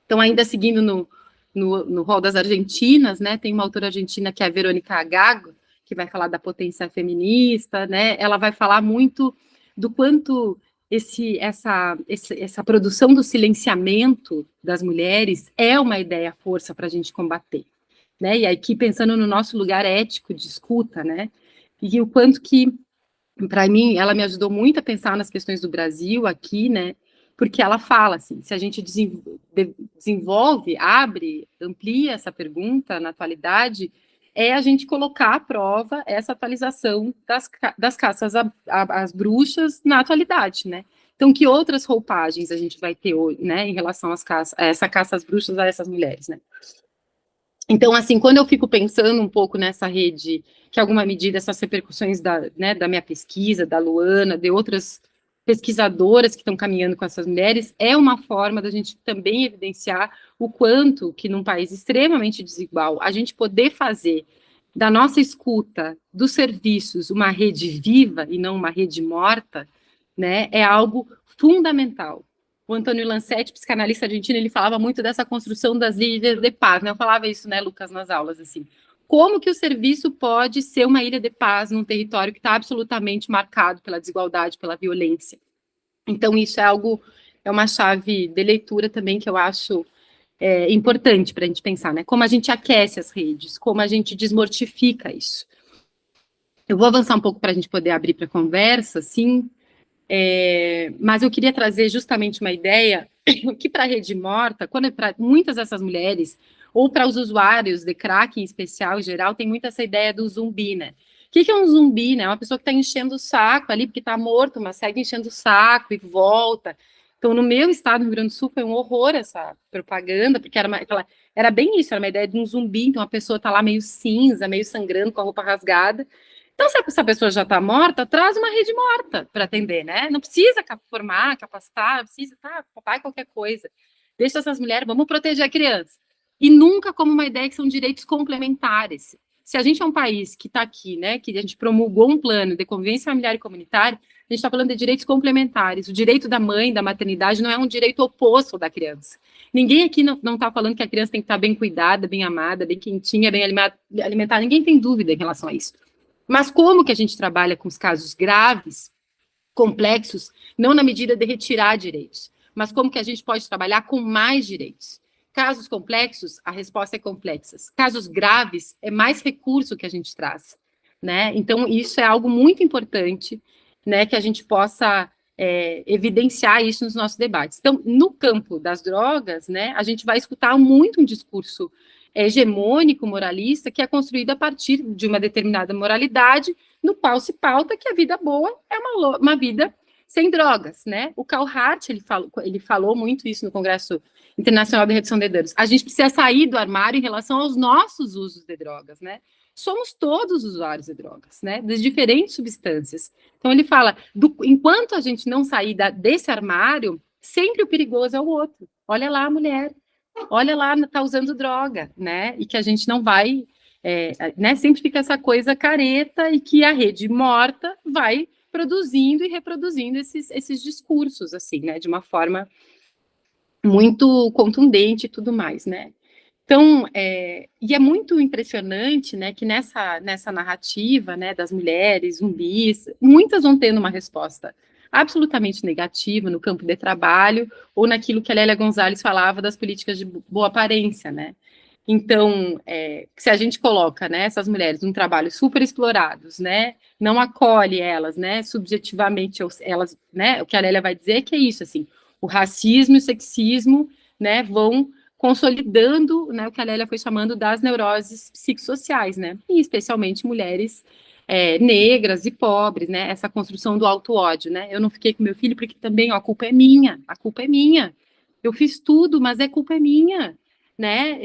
Então, ainda seguindo no rol das argentinas, né, tem uma autora argentina que é a Verônica Gago, que vai falar da potência feminista, né? Ela vai falar muito do quanto essa produção do silenciamento das mulheres é uma ideia-força para a gente combater, né? E aqui, pensando no nosso lugar ético de escuta, né? E o quanto que, para mim, ela me ajudou muito a pensar nas questões do Brasil aqui, né, porque ela fala assim, se a gente desenvolve, abre, amplia essa pergunta na atualidade, é a gente colocar à prova essa atualização das caças às bruxas na atualidade, né. Então, que outras roupagens a gente vai ter hoje, né, em relação a essa caça às bruxas a essas mulheres, né. Então, assim, quando eu fico pensando um pouco nessa rede, que alguma medida, essas repercussões da minha pesquisa, da Luana, de outras pesquisadoras que estão caminhando com essas mulheres, é uma forma da gente também evidenciar o quanto que num país extremamente desigual, a gente poder fazer da nossa escuta dos serviços uma rede viva e não uma rede morta, né, é algo fundamental. O Antônio Lancetti, psicanalista argentino, ele falava muito dessa construção das ilhas de paz, né? Eu falava isso, né, Lucas, nas aulas, assim. Como que o serviço pode ser uma ilha de paz num território que está absolutamente marcado pela desigualdade, pela violência? Então, isso é uma chave de leitura também que eu acho importante para a gente pensar, né? Como a gente aquece as redes, como a gente desmortifica isso. Eu vou avançar um pouco para a gente poder abrir para conversa, sim, mas eu queria trazer justamente uma ideia que para a rede morta, quando para muitas dessas mulheres, ou para os usuários de crack em especial, em geral, tem muito essa ideia do zumbi, né? O que é um zumbi, né? É uma pessoa que está enchendo o saco ali, porque está morto, mas segue enchendo o saco e volta. Então, no meu estado, no Rio Grande do Sul, foi um horror essa propaganda, porque era bem isso, era uma ideia de um zumbi, então a pessoa está lá meio cinza, meio sangrando, com a roupa rasgada. Então, se essa pessoa já está morta, traz uma rede morta para atender, né? Não precisa formar, capacitar, não precisa, papai, qualquer coisa. Deixa essas mulheres, vamos proteger a criança. E nunca como uma ideia que são direitos complementares. Se a gente é um país que está aqui, né, que a gente promulgou um plano de convivência familiar e comunitária, a gente está falando de direitos complementares. O direito da mãe, da maternidade, não é um direito oposto da criança. Ninguém aqui não está falando que a criança tem que estar bem cuidada, bem amada, bem quentinha, bem alimentada. Ninguém tem dúvida em relação a isso. Mas como que a gente trabalha com os casos graves, complexos, não na medida de retirar direitos, mas como que a gente pode trabalhar com mais direitos? Casos complexos, a resposta é complexa. Casos graves, é mais recurso que a gente traz, né? Então, isso é algo muito importante, né, que a gente possa evidenciar isso nos nossos debates. Então, no campo das drogas, né, a gente vai escutar muito um discurso hegemônico, moralista, que é construído a partir de uma determinada moralidade, no qual se pauta que a vida boa é uma vida sem drogas, né? O Carl Hart, ele falou muito isso no Congresso Internacional de Redução de Danos. A gente precisa sair do armário em relação aos nossos usos de drogas, né? Somos todos usuários de drogas, né? Das diferentes substâncias. Então, ele fala, enquanto a gente não sair desse armário, sempre o perigoso é o outro. Olha lá a mulher, olha lá, está usando droga, né? E que a gente não vai, né? Sempre fica essa coisa careta e que a rede morta vai produzindo e reproduzindo esses discursos, assim, né? De uma forma muito contundente e tudo mais, né? Então, e é muito impressionante, né, que nessa narrativa, né, das mulheres zumbis, muitas vão tendo uma resposta absolutamente negativa no campo de trabalho ou naquilo que a Lélia Gonzalez falava das políticas de boa aparência, né? Então, se a gente coloca, né, essas mulheres num trabalho super explorados, né, não acolhe elas, né, subjetivamente, elas, né, o que a Lélia vai dizer é que é isso, assim, o racismo e o sexismo, né, vão consolidando, né, o que a Lélia foi chamando das neuroses psicossociais, né, e especialmente mulheres negras e pobres, né, essa construção do auto-ódio, né, eu não fiquei com meu filho porque também, ó, a culpa é minha, eu fiz tudo, mas a culpa é minha, né,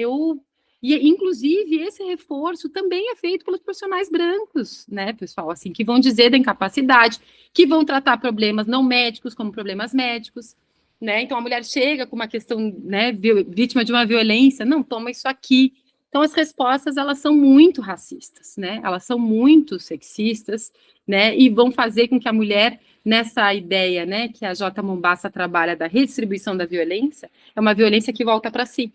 e, inclusive, esse reforço também é feito pelos profissionais brancos, né, pessoal, assim, que vão dizer da incapacidade, que vão tratar problemas não médicos como problemas médicos, né, então a mulher chega com uma questão, né, vítima de uma violência, não, toma isso aqui. Então as respostas, elas são muito racistas, né, elas são muito sexistas, né, e vão fazer com que a mulher, nessa ideia, né, que a J. Mombassa trabalha da redistribuição da violência, é uma violência que volta para si.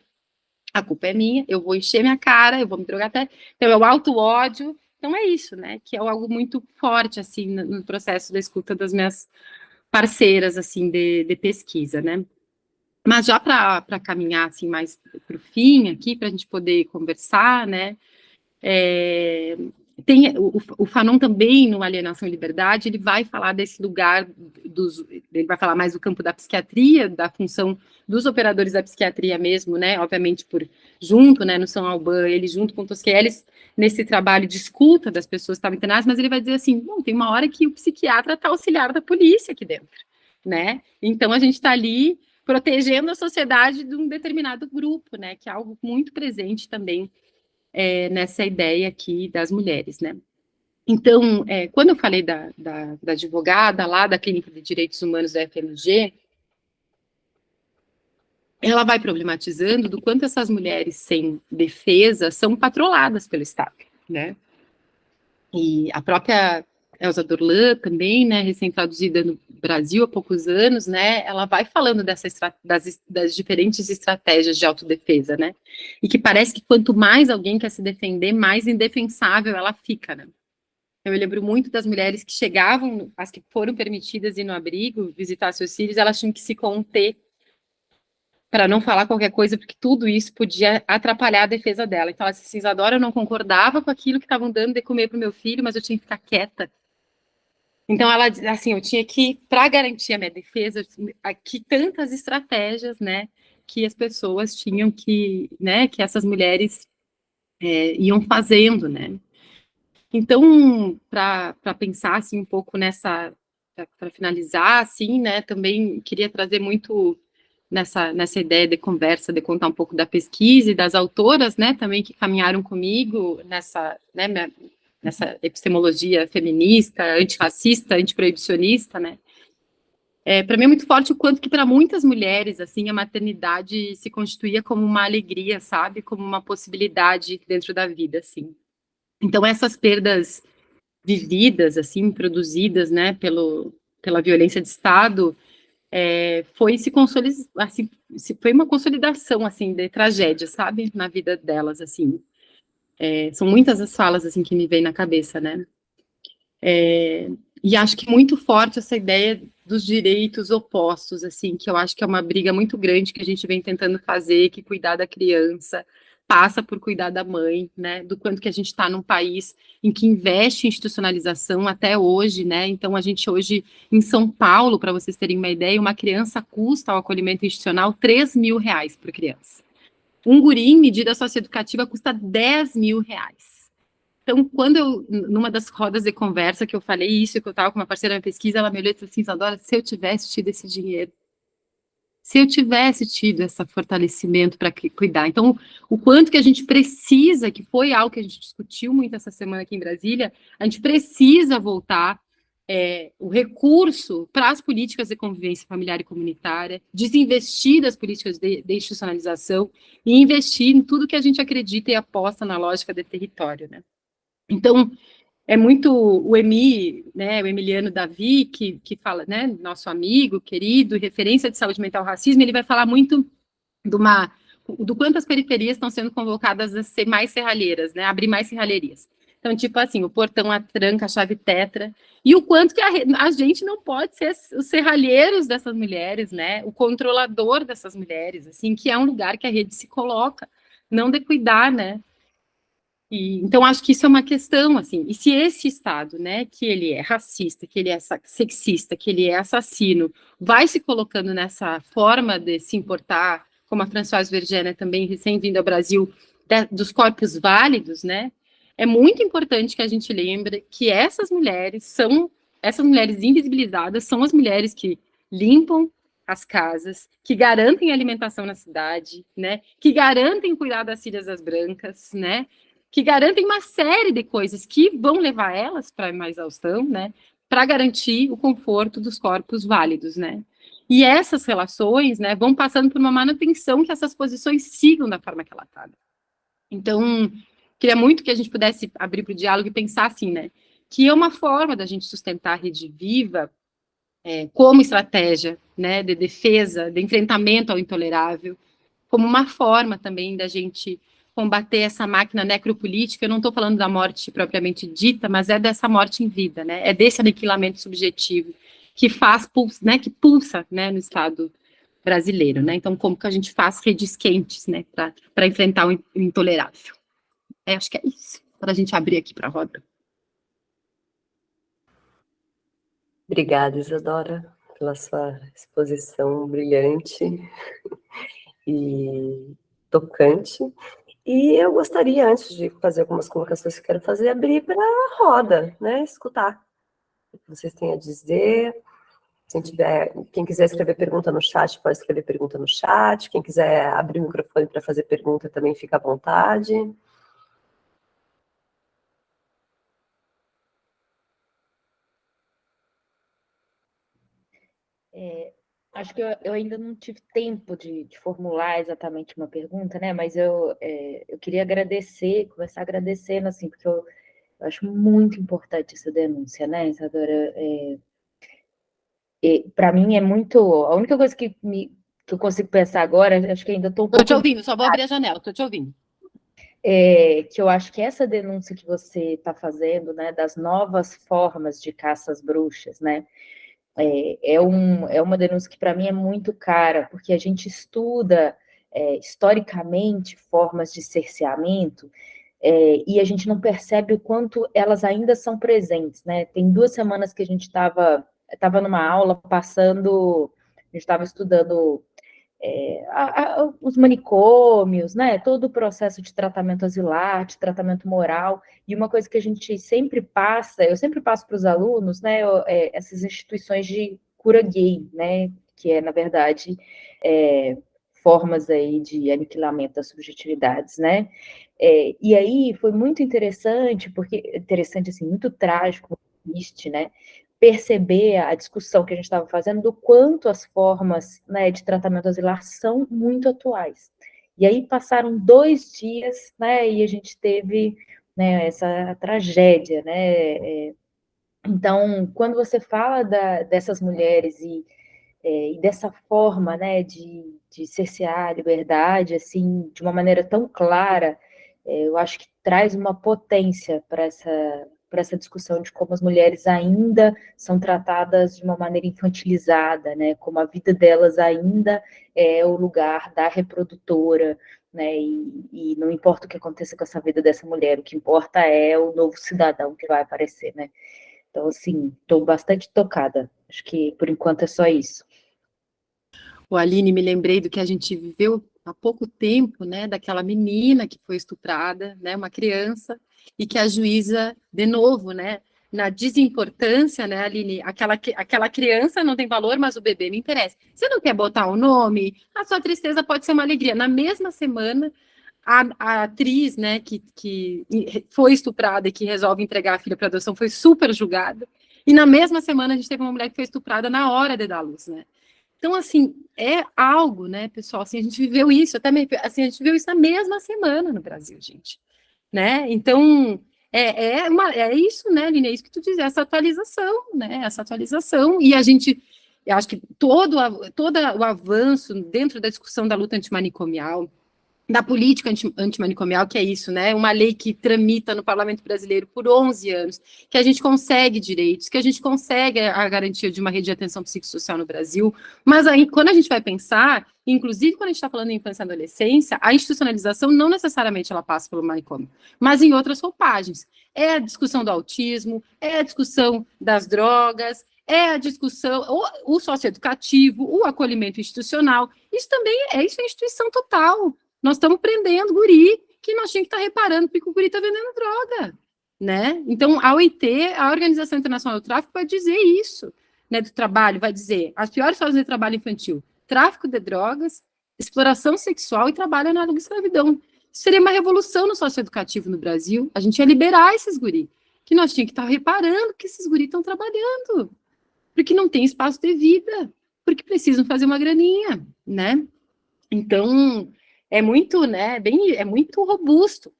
A culpa é minha, eu vou encher minha cara, eu vou me drogar até, então é o auto-ódio, então é isso, né, que é algo muito forte, assim, no processo da escuta das minhas parceiras, assim, de pesquisa, né. Mas já para caminhar, assim, mais para o fim aqui, para a gente poder conversar, né, tem o Fanon também, no Alienação e Liberdade, ele vai falar desse lugar, ele vai falar mais do campo da psiquiatria, da função dos operadores da psiquiatria mesmo, né, obviamente junto, né, no São Alban, ele junto com Tosquelles, nesse trabalho de escuta das pessoas que estavam internadas, mas ele vai dizer assim, bom, tem uma hora que o psiquiatra está auxiliar da polícia aqui dentro, né, então a gente está ali protegendo a sociedade de um determinado grupo, né, que é algo muito presente também nessa ideia aqui das mulheres, né. Então, quando eu falei da advogada lá da Clínica de Direitos Humanos da FMG, ela vai problematizando do quanto essas mulheres sem defesa são patroladas pelo Estado, né. E a própria Elza Dorlan também, né, recém-traduzida no Brasil há poucos anos, né, ela vai falando das diferentes estratégias de autodefesa, né, e que parece que quanto mais alguém quer se defender, mais indefensável ela fica, né. Eu lembro muito das mulheres que chegavam, as que foram permitidas ir no abrigo, visitar seus filhos, elas tinham que se conter, para não falar qualquer coisa, porque tudo isso podia atrapalhar a defesa dela. Então, ela disse assim, Isadora, eu não concordava com aquilo que estavam dando de comer para o meu filho, mas eu tinha que ficar quieta. Então, ela, assim, eu tinha que, para garantir a minha defesa, aqui tantas estratégias, né, que as pessoas tinham que, né, que essas mulheres iam fazendo, né. Então, para pensar, assim, um pouco nessa, para finalizar, assim, né, também queria trazer muito nessa ideia de conversa, de contar um pouco da pesquisa e das autoras, né, também que caminharam comigo nessa, né, nessa epistemologia feminista, antirracista, antiproibicionista, né. Para mim é muito forte o quanto que para muitas mulheres, assim, a maternidade se constituía como uma alegria, sabe, como uma possibilidade dentro da vida, assim. Então essas perdas vividas, assim, produzidas, né, pela violência de Estado, foi se consolidar, assim, foi uma consolidação, assim, de tragédia, sabe, na vida delas, assim. São muitas as falas, assim, que me vêm na cabeça, né. E acho que muito forte essa ideia dos direitos opostos, assim, que eu acho que é uma briga muito grande que a gente vem tentando fazer, que cuidar da criança passa por cuidar da mãe, né, do quanto que a gente está num país em que investe em institucionalização até hoje, né, então a gente hoje, em São Paulo, para vocês terem uma ideia, uma criança custa ao acolhimento institucional R$ 3.000 por criança. Um guri em medida socioeducativa custa R$ 10.000. Então, quando eu, numa das rodas de conversa que eu falei isso, que eu estava com uma parceira na pesquisa, ela me olhou e disse assim, Isadora, se eu tivesse tido esse dinheiro, se eu tivesse tido esse fortalecimento para cuidar. Então, o quanto que a gente precisa, que foi algo que a gente discutiu muito essa semana aqui em Brasília, a gente precisa voltar o recurso para as políticas de convivência familiar e comunitária, desinvestir das políticas de institucionalização e investir em tudo que a gente acredita e aposta na lógica de território, né? Então, é muito o né, o Emiliano Davi, que fala, né, nosso amigo, querido, referência de saúde mental e racismo, ele vai falar muito do quanto as periferias estão sendo convocadas a ser mais serralheiras, né, abrir mais serralherias. Então, tipo assim, o portão, a tranca, a chave tetra, e o quanto que a gente não pode ser os serralheiros dessas mulheres, né, o controlador dessas mulheres, assim, que é um lugar que a rede se coloca, não de cuidar, né. Então, acho que isso é uma questão, assim, e se esse Estado, né, que ele é racista, que ele é sexista, que ele é assassino, vai se colocando nessa forma de se importar, como a Françoise Vergès, também recém-vinda ao Brasil, dos corpos válidos, né, é muito importante que a gente lembre que essas mulheres invisibilizadas, são as mulheres que limpam as casas, que garantem alimentação na cidade, né, que garantem cuidar das filhas das brancas, né, que garantem uma série de coisas que vão levar elas para uma exaustão, né, para garantir o conforto dos corpos válidos, né. E essas relações, né, vão passando por uma manutenção que essas posições sigam da forma que ela está. Então, queria muito que a gente pudesse abrir para o diálogo e pensar assim, né, que é uma forma da gente sustentar a rede viva como estratégia, né, de defesa, de enfrentamento ao intolerável, como uma forma também da gente combater essa máquina necropolítica. Eu não estou falando da morte propriamente dita, mas é dessa morte em vida, né? É desse aniquilamento subjetivo que faz, né, que pulsa, né, no Estado brasileiro, né? Então, como que a gente faz redes quentes, né, para enfrentar o intolerável? Acho que é isso, para a gente abrir aqui para a roda. Obrigada, Isadora, pela sua exposição brilhante e tocante. E eu gostaria, antes de fazer algumas colocações que eu quero fazer, abrir para a roda, né? Escutar o que vocês têm a dizer. Quem quiser escrever pergunta no chat, pode escrever pergunta no chat. Quem quiser abrir o microfone para fazer pergunta, também fica à vontade. Acho que eu ainda não tive tempo de formular exatamente uma pergunta, né? Mas eu queria agradecer, começar agradecendo, assim, porque eu acho muito importante essa denúncia, né, Isadora? Para mim é muito. A única coisa que eu consigo pensar agora, acho que ainda estou um pouco. Estou te ouvindo, só vou abrir a janela, estou te ouvindo. Que eu acho que essa denúncia que você está fazendo, né, das novas formas de caça às bruxas, né, é uma denúncia que para mim é muito cara, porque a gente estuda historicamente formas de cerceamento, e a gente não percebe o quanto elas ainda são presentes, né? Tem 2 semanas que a gente estava numa aula passando, a gente estava estudando os manicômios, né? Todo o processo de tratamento asilar, de tratamento moral, e uma coisa que a gente sempre passa, eu sempre passo para os alunos, né? Essas instituições de cura gay, né? Que na verdade, formas aí de aniquilamento das subjetividades, né? E aí foi muito interessante, assim, muito trágico, triste, né? Perceber a discussão que a gente estava fazendo do quanto as formas, né, de tratamento asilar são muito atuais. E aí passaram 2 dias, né, e a gente teve, né, essa tragédia, né? Então, quando você fala dessas mulheres e dessa forma, né, de cercear a liberdade, assim, de uma maneira tão clara, eu acho que traz uma potência para essa discussão de como as mulheres ainda são tratadas de uma maneira infantilizada, né, como a vida delas ainda é o lugar da reprodutora, né, e não importa o que aconteça com essa vida dessa mulher, o que importa é o novo cidadão que vai aparecer, né. Então, assim, estou bastante tocada. Acho que, por enquanto, é só isso. O Aline, me lembrei do que a gente viveu há pouco tempo, né, daquela menina que foi estuprada, né, uma criança, e que a juíza, de novo, né, na desimportância, né, Aline, aquela criança não tem valor, mas o bebê me interessa. Você não quer botar o nome? A sua tristeza pode ser uma alegria. Na mesma semana, a atriz, né, que foi estuprada e que resolve entregar a filha para adoção foi super julgada. E na mesma semana a gente teve uma mulher que foi estuprada na hora de dar luz, né? Então, assim, é algo, né, pessoal, assim, a gente viveu isso, até assim, a gente viveu isso na mesma semana no Brasil, gente, né? Então, é isso, né, Aline, é isso que tu diz, essa atualização, né, essa atualização, e a gente, eu acho que todo o avanço dentro da discussão da luta antimanicomial, da política antimanicomial, que é isso, né? Uma lei que tramita no Parlamento Brasileiro por 11 anos, que a gente consegue direitos, que a gente consegue a garantia de uma rede de atenção psicossocial no Brasil, mas aí, quando a gente vai pensar, inclusive quando a gente está falando em infância e adolescência, a institucionalização não necessariamente ela passa pelo manicômio, mas em outras roupagens. É a discussão do autismo, é a discussão das drogas, é a discussão, o socioeducativo, o acolhimento institucional, isso também isso é instituição total. Nós estamos prendendo guri, que nós tínhamos que estar reparando porque o guri está vendendo droga, né? Então, a OIT, a Organização Internacional do Tráfico, vai dizer isso, né, do trabalho, vai dizer as piores formas de trabalho infantil, tráfico de drogas, exploração sexual e trabalho análogo à escravidão. Isso seria uma revolução no socioeducativo no Brasil, a gente ia liberar esses guri, que nós tínhamos que estar reparando que esses guri estão trabalhando, porque não tem espaço de vida, porque precisam fazer uma graninha, né? Então, é muito, né, é muito robusto,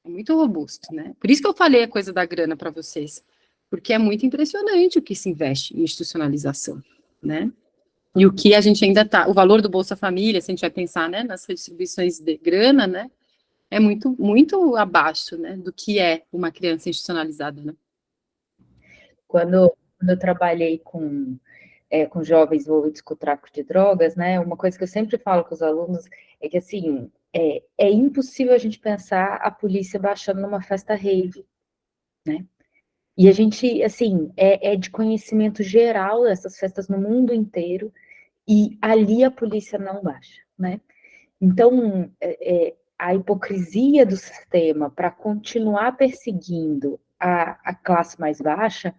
né? Por isso que eu falei a coisa da grana para vocês, porque é muito impressionante o que se investe em institucionalização, né? E o que a gente ainda tá, o valor do Bolsa Família, se a gente vai pensar, né, nas redistribuições de grana, né, é muito, muito abaixo, né, do que é uma criança institucionalizada, né? Quando eu trabalhei com jovens envolvidos com o tráfico de drogas, né, uma coisa que eu sempre falo com os alunos é que, assim, é impossível a gente pensar a polícia baixando numa festa rave, né? E a gente, assim, é de conhecimento geral essas festas no mundo inteiro, e ali a polícia não baixa, né? Então, a hipocrisia do sistema para continuar perseguindo a classe mais baixa,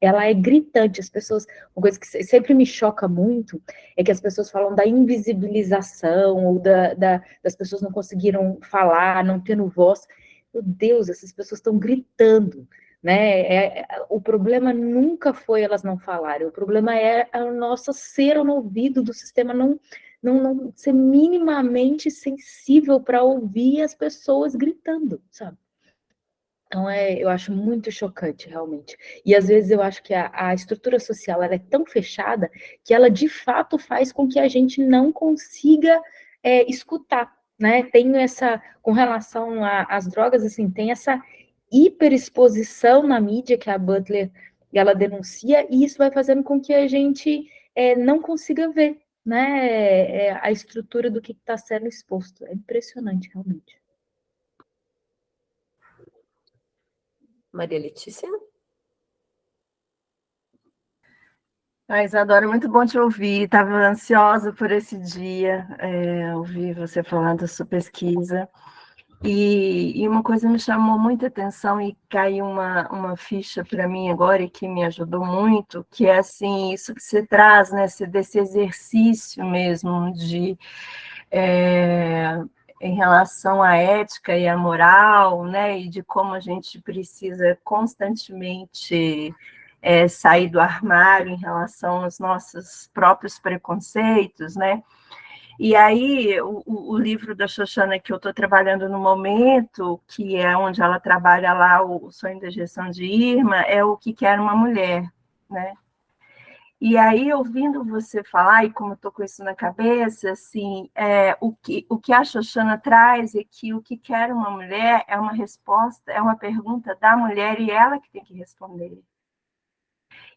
ela é gritante. As pessoas, uma coisa que sempre me choca muito é que as pessoas falam da invisibilização, ou das pessoas não conseguiram falar, não tendo voz. Meu Deus, essas pessoas estão gritando, né? O problema nunca foi elas não falarem, o problema é a nossa cera no ouvido do sistema não ser minimamente sensível para ouvir as pessoas gritando, sabe? Então, eu acho muito chocante, realmente. E, às vezes, eu acho que a estrutura social ela é tão fechada que ela, de fato, faz com que a gente não consiga escutar, né? Tem com relação às drogas, assim, tem essa hiperexposição na mídia que a Butler e ela denuncia, e isso vai fazendo com que a gente não consiga ver, né, a estrutura do que está sendo exposto. É impressionante, realmente. Maria Letícia? Isadora, muito bom te ouvir. Estava ansiosa por esse dia, ouvir você falando da sua pesquisa. E uma coisa me chamou muita atenção e caiu uma ficha para mim agora e que me ajudou muito, que é assim, isso que você traz, né, desse exercício mesmo de em relação à ética e à moral, né, e de como a gente precisa constantemente sair do armário em relação aos nossos próprios preconceitos, né? E aí, o livro da Xoxana que eu estou trabalhando no momento, que é onde ela trabalha lá o sonho da gestão de Irma, é o que quer uma mulher, né? E aí, ouvindo você falar, e como eu estou com isso na cabeça, assim, o que a Xoxana traz é que o que quer uma mulher é uma resposta, é uma pergunta da mulher e ela que tem que responder.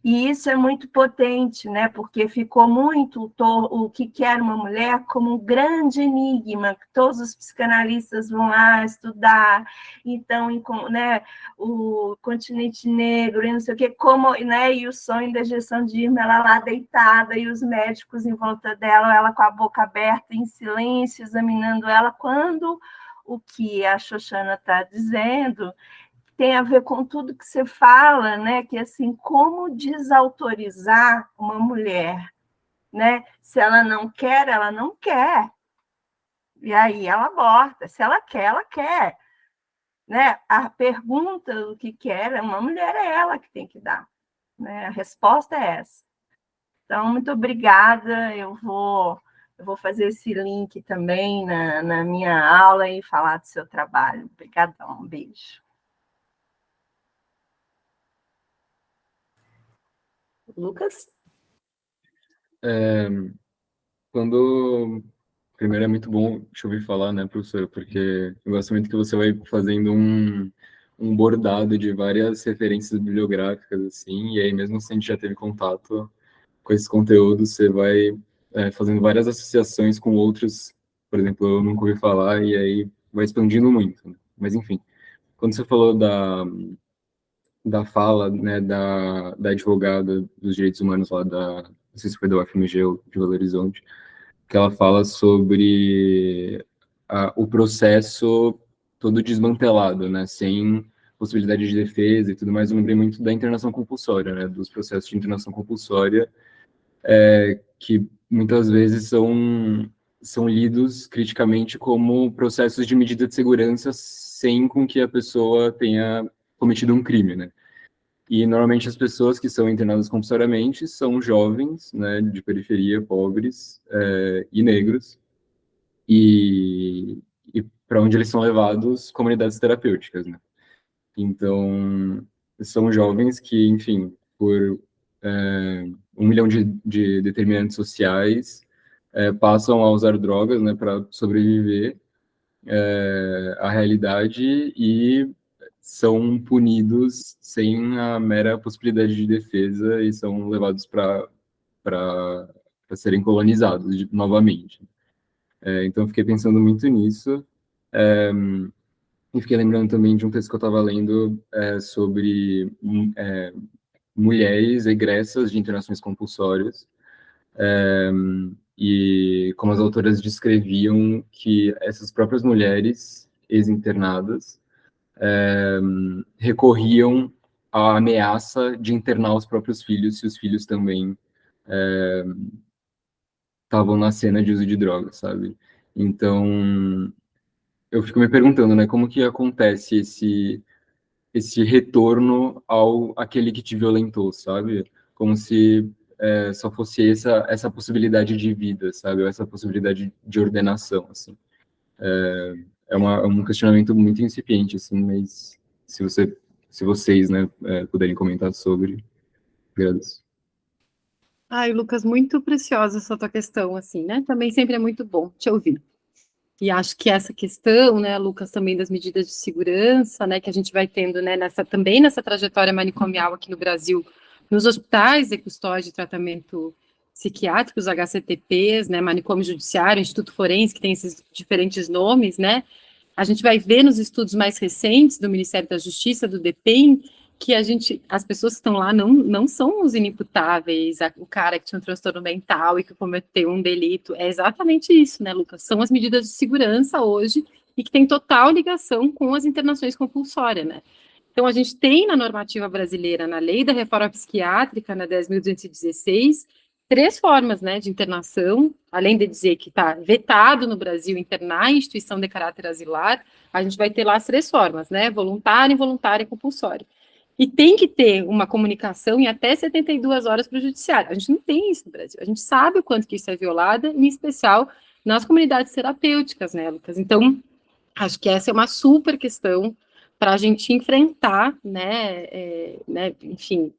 E isso é muito potente, né? Porque ficou muito o que quer uma mulher como um grande enigma, que todos os psicanalistas vão lá estudar. Então, né, o continente negro, e não sei o quê, como, né, e o sonho da gestão de Irma, ela lá deitada, e os médicos em volta dela, ela com a boca aberta, em silêncio, examinando ela, quando o que a Xoxana está dizendo tem a ver com tudo que você fala, né? Que assim, como desautorizar uma mulher, né? Se ela não quer, ela não quer. E aí ela aborta. Se ela quer, né? A pergunta do que quer, uma mulher é ela que tem que dar, né? A resposta é essa. Então, muito obrigada. Eu vou fazer esse link também na minha aula e falar do seu trabalho. Obrigadão, um beijo. Lucas? Primeiro é muito bom te ouvir falar, né, professor, porque eu gosto muito que você vai fazendo um bordado de várias referências bibliográficas, assim, e aí mesmo se a gente já teve contato com esse conteúdo, você vai fazendo várias associações com outros, por exemplo, eu nunca ouvi falar, e aí vai expandindo muito, né? Mas enfim, quando você falou da fala, né, da advogada dos direitos humanos lá não sei se foi da UFMG ou de Belo Horizonte, que ela fala sobre o processo todo desmantelado, né, sem possibilidade de defesa e tudo mais. Eu lembrei muito da internação compulsória, né, dos processos de internação compulsória, que muitas vezes são lidos criticamente como processos de medida de segurança sem com que a pessoa tenha cometido um crime, né? E normalmente as pessoas que são internadas compulsoriamente são jovens, né, de periferia, pobres e negros, e para onde eles são levados, comunidades terapêuticas, né? Então, são jovens que, enfim, por 1 milhão de determinantes sociais, passam a usar drogas, né, para sobreviver à realidade e são punidos sem a mera possibilidade de defesa e são levados para serem colonizados novamente. Então, fiquei pensando muito nisso. E fiquei lembrando também de um texto que eu estava lendo sobre mulheres egressas de internações compulsórias, e como as autoras descreviam que essas próprias mulheres ex-internadas recorriam à ameaça de internar os próprios filhos se os filhos também estavam na cena de uso de drogas, sabe? Então, eu fico me perguntando, né, como que acontece esse retorno ao aquele que te violentou, sabe? Como se só fosse essa possibilidade de vida, sabe? Ou essa possibilidade de ordenação, assim. É um questionamento muito incipiente, assim, mas se vocês, né, puderem comentar sobre, agradeço. Ai, Lucas, muito preciosa essa tua questão, assim, né? Também sempre é muito bom te ouvir. E acho que essa questão, né, Lucas, também das medidas de segurança, né, que a gente vai tendo, né, também nessa trajetória manicomial aqui no Brasil, Nos hospitais de custódia e tratamento psiquiátricos, HCTPs, né, manicômio judiciário, Instituto Forense, que tem esses diferentes nomes, né, a gente vai ver nos estudos mais recentes do Ministério da Justiça, do DEPEN, que as pessoas que estão lá não são os inimputáveis, o cara que tinha um transtorno mental e que cometeu um delito, é exatamente isso, né, Lucas? São as medidas de segurança hoje e que tem total ligação com as internações compulsórias, né? Então, a gente tem na normativa brasileira, na Lei da Reforma Psiquiátrica, na 10.216, 3 formas, né, de internação, além de dizer que está vetado no Brasil internar em instituição de caráter asilar, a gente vai ter lá as 3 formas, né, voluntária, involuntária e compulsória. E tem que ter uma comunicação em até 72 horas para o judiciário. A gente não tem isso no Brasil. A gente sabe o quanto que isso é violado, em especial nas comunidades terapêuticas, né, Lucas? Então, acho que essa é uma super questão para a gente enfrentar, né, enfim,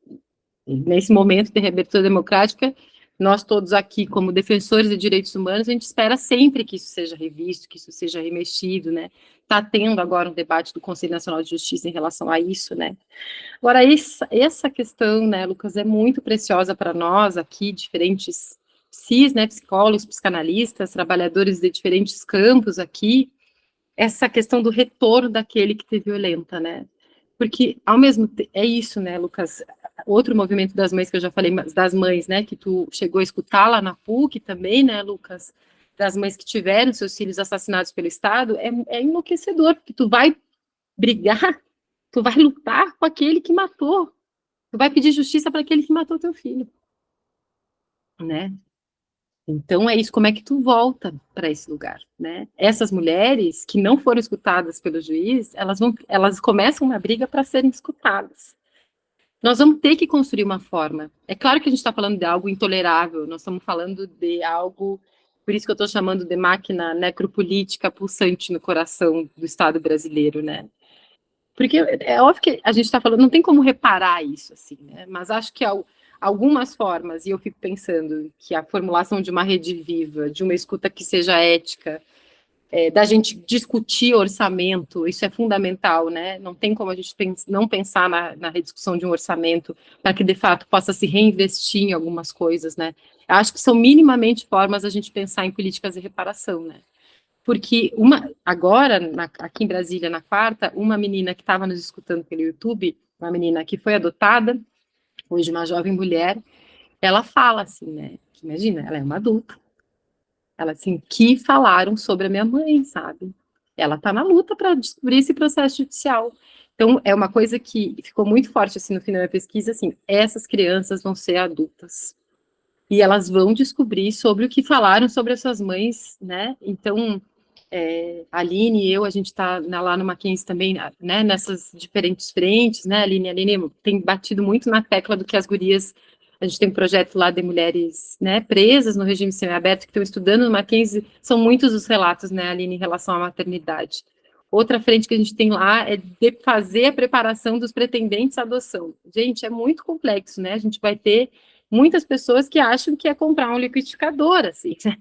nesse momento de reabertura democrática, nós todos aqui, como defensores de direitos humanos, a gente espera sempre que isso seja revisto, que isso seja remexido, né? Está tendo agora um debate do Conselho Nacional de Justiça em relação a isso, né? Agora, essa questão, né, Lucas, é muito preciosa para nós aqui, diferentes psis, né, psicólogos, psicanalistas, trabalhadores de diferentes campos aqui, essa questão do retorno daquele que te violenta, né? Porque, ao mesmo tempo, é isso, né, Lucas? Outro movimento das mães que eu já falei, das mães, né, que tu chegou a escutar lá na PUC também, né, Lucas? Das mães que tiveram seus filhos assassinados pelo Estado, é enlouquecedor, porque tu vai brigar, tu vai lutar com aquele que matou, tu vai pedir justiça para aquele que matou teu filho, né? Então, é isso, como é que tu volta para esse lugar, né? Essas mulheres que não foram escutadas pelo juiz, elas começam uma briga para serem escutadas. Nós vamos ter que construir uma forma. É claro que a gente está falando de algo intolerável, nós estamos falando de algo, por isso que eu estou chamando de máquina necropolítica pulsante no coração do Estado brasileiro, né? Porque é óbvio que a gente está falando, não tem como reparar isso, assim, né? Mas acho que algumas formas, e eu fico pensando que a formulação de uma rede viva, de uma escuta que seja ética, da gente discutir orçamento, isso é fundamental, né? Não tem como a gente não pensar na rediscussão de um orçamento para que, de fato, possa se reinvestir em algumas coisas, né? Eu acho que são minimamente formas a gente pensar em políticas de reparação, né? Porque agora, aqui em Brasília, na quarta, uma menina que estava nos escutando pelo YouTube, uma menina que foi adotada, hoje uma jovem mulher, ela fala assim, né? Imagina, ela é uma adulta. Ela, assim, que falaram sobre a minha mãe, sabe? Ela tá na luta para descobrir esse processo judicial. Então, é uma coisa que ficou muito forte, assim, no final da pesquisa, assim, essas crianças vão ser adultas. E elas vão descobrir sobre o que falaram sobre as suas mães, né? Então, a Aline e eu, a gente está lá no Mackenzie também, né, nessas diferentes frentes, né, a Aline tem batido muito na tecla do que as gurias, a gente tem um projeto lá de mulheres, né, presas no regime semiaberto, que estão estudando no Mackenzie, são muitos os relatos, né, Aline, em relação à maternidade. Outra frente que a gente tem lá é de fazer a preparação dos pretendentes à adoção. Gente, é muito complexo, né, a gente vai ter muitas pessoas que acham que é comprar um liquidificador, assim, né,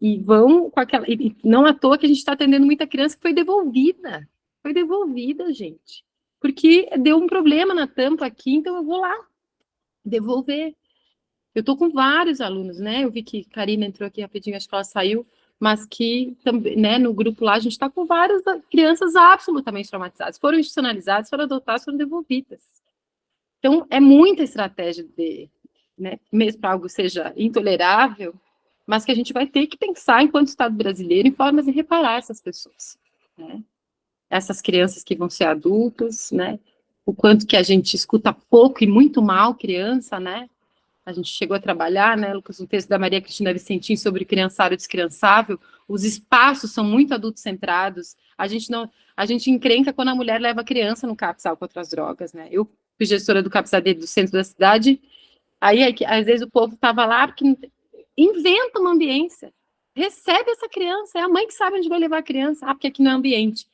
e vão com aquela. E não à toa que a gente está atendendo muita criança que foi devolvida. Foi devolvida, gente. Porque deu um problema na tampa aqui, então eu vou lá devolver. Eu estou com vários alunos, né? Eu vi que Karina entrou aqui rapidinho, acho que ela saiu, mas que também, né, no grupo lá a gente está com várias crianças absolutamente traumatizadas. Foram institucionalizadas, foram adotadas, foram devolvidas. Então, é muita estratégia né, mesmo para algo seja intolerável, mas que a gente vai ter que pensar, enquanto Estado brasileiro, em formas de reparar essas pessoas, né? Essas crianças que vão ser adultos, né? O quanto que a gente escuta pouco e muito mal criança, né? A gente chegou a trabalhar, né, Lucas, um texto da Maria Cristina Vicentim sobre criançário descriançável. Os espaços são muito adulto-centrados. A gente encrenca quando a mulher leva a criança no CAPS contra as drogas, né? Eu fui gestora do CAPS do centro da cidade, aí às vezes o povo estava lá porque inventa uma ambiência, recebe essa criança, é a mãe que sabe onde vai levar a criança, porque aqui não é ambiente.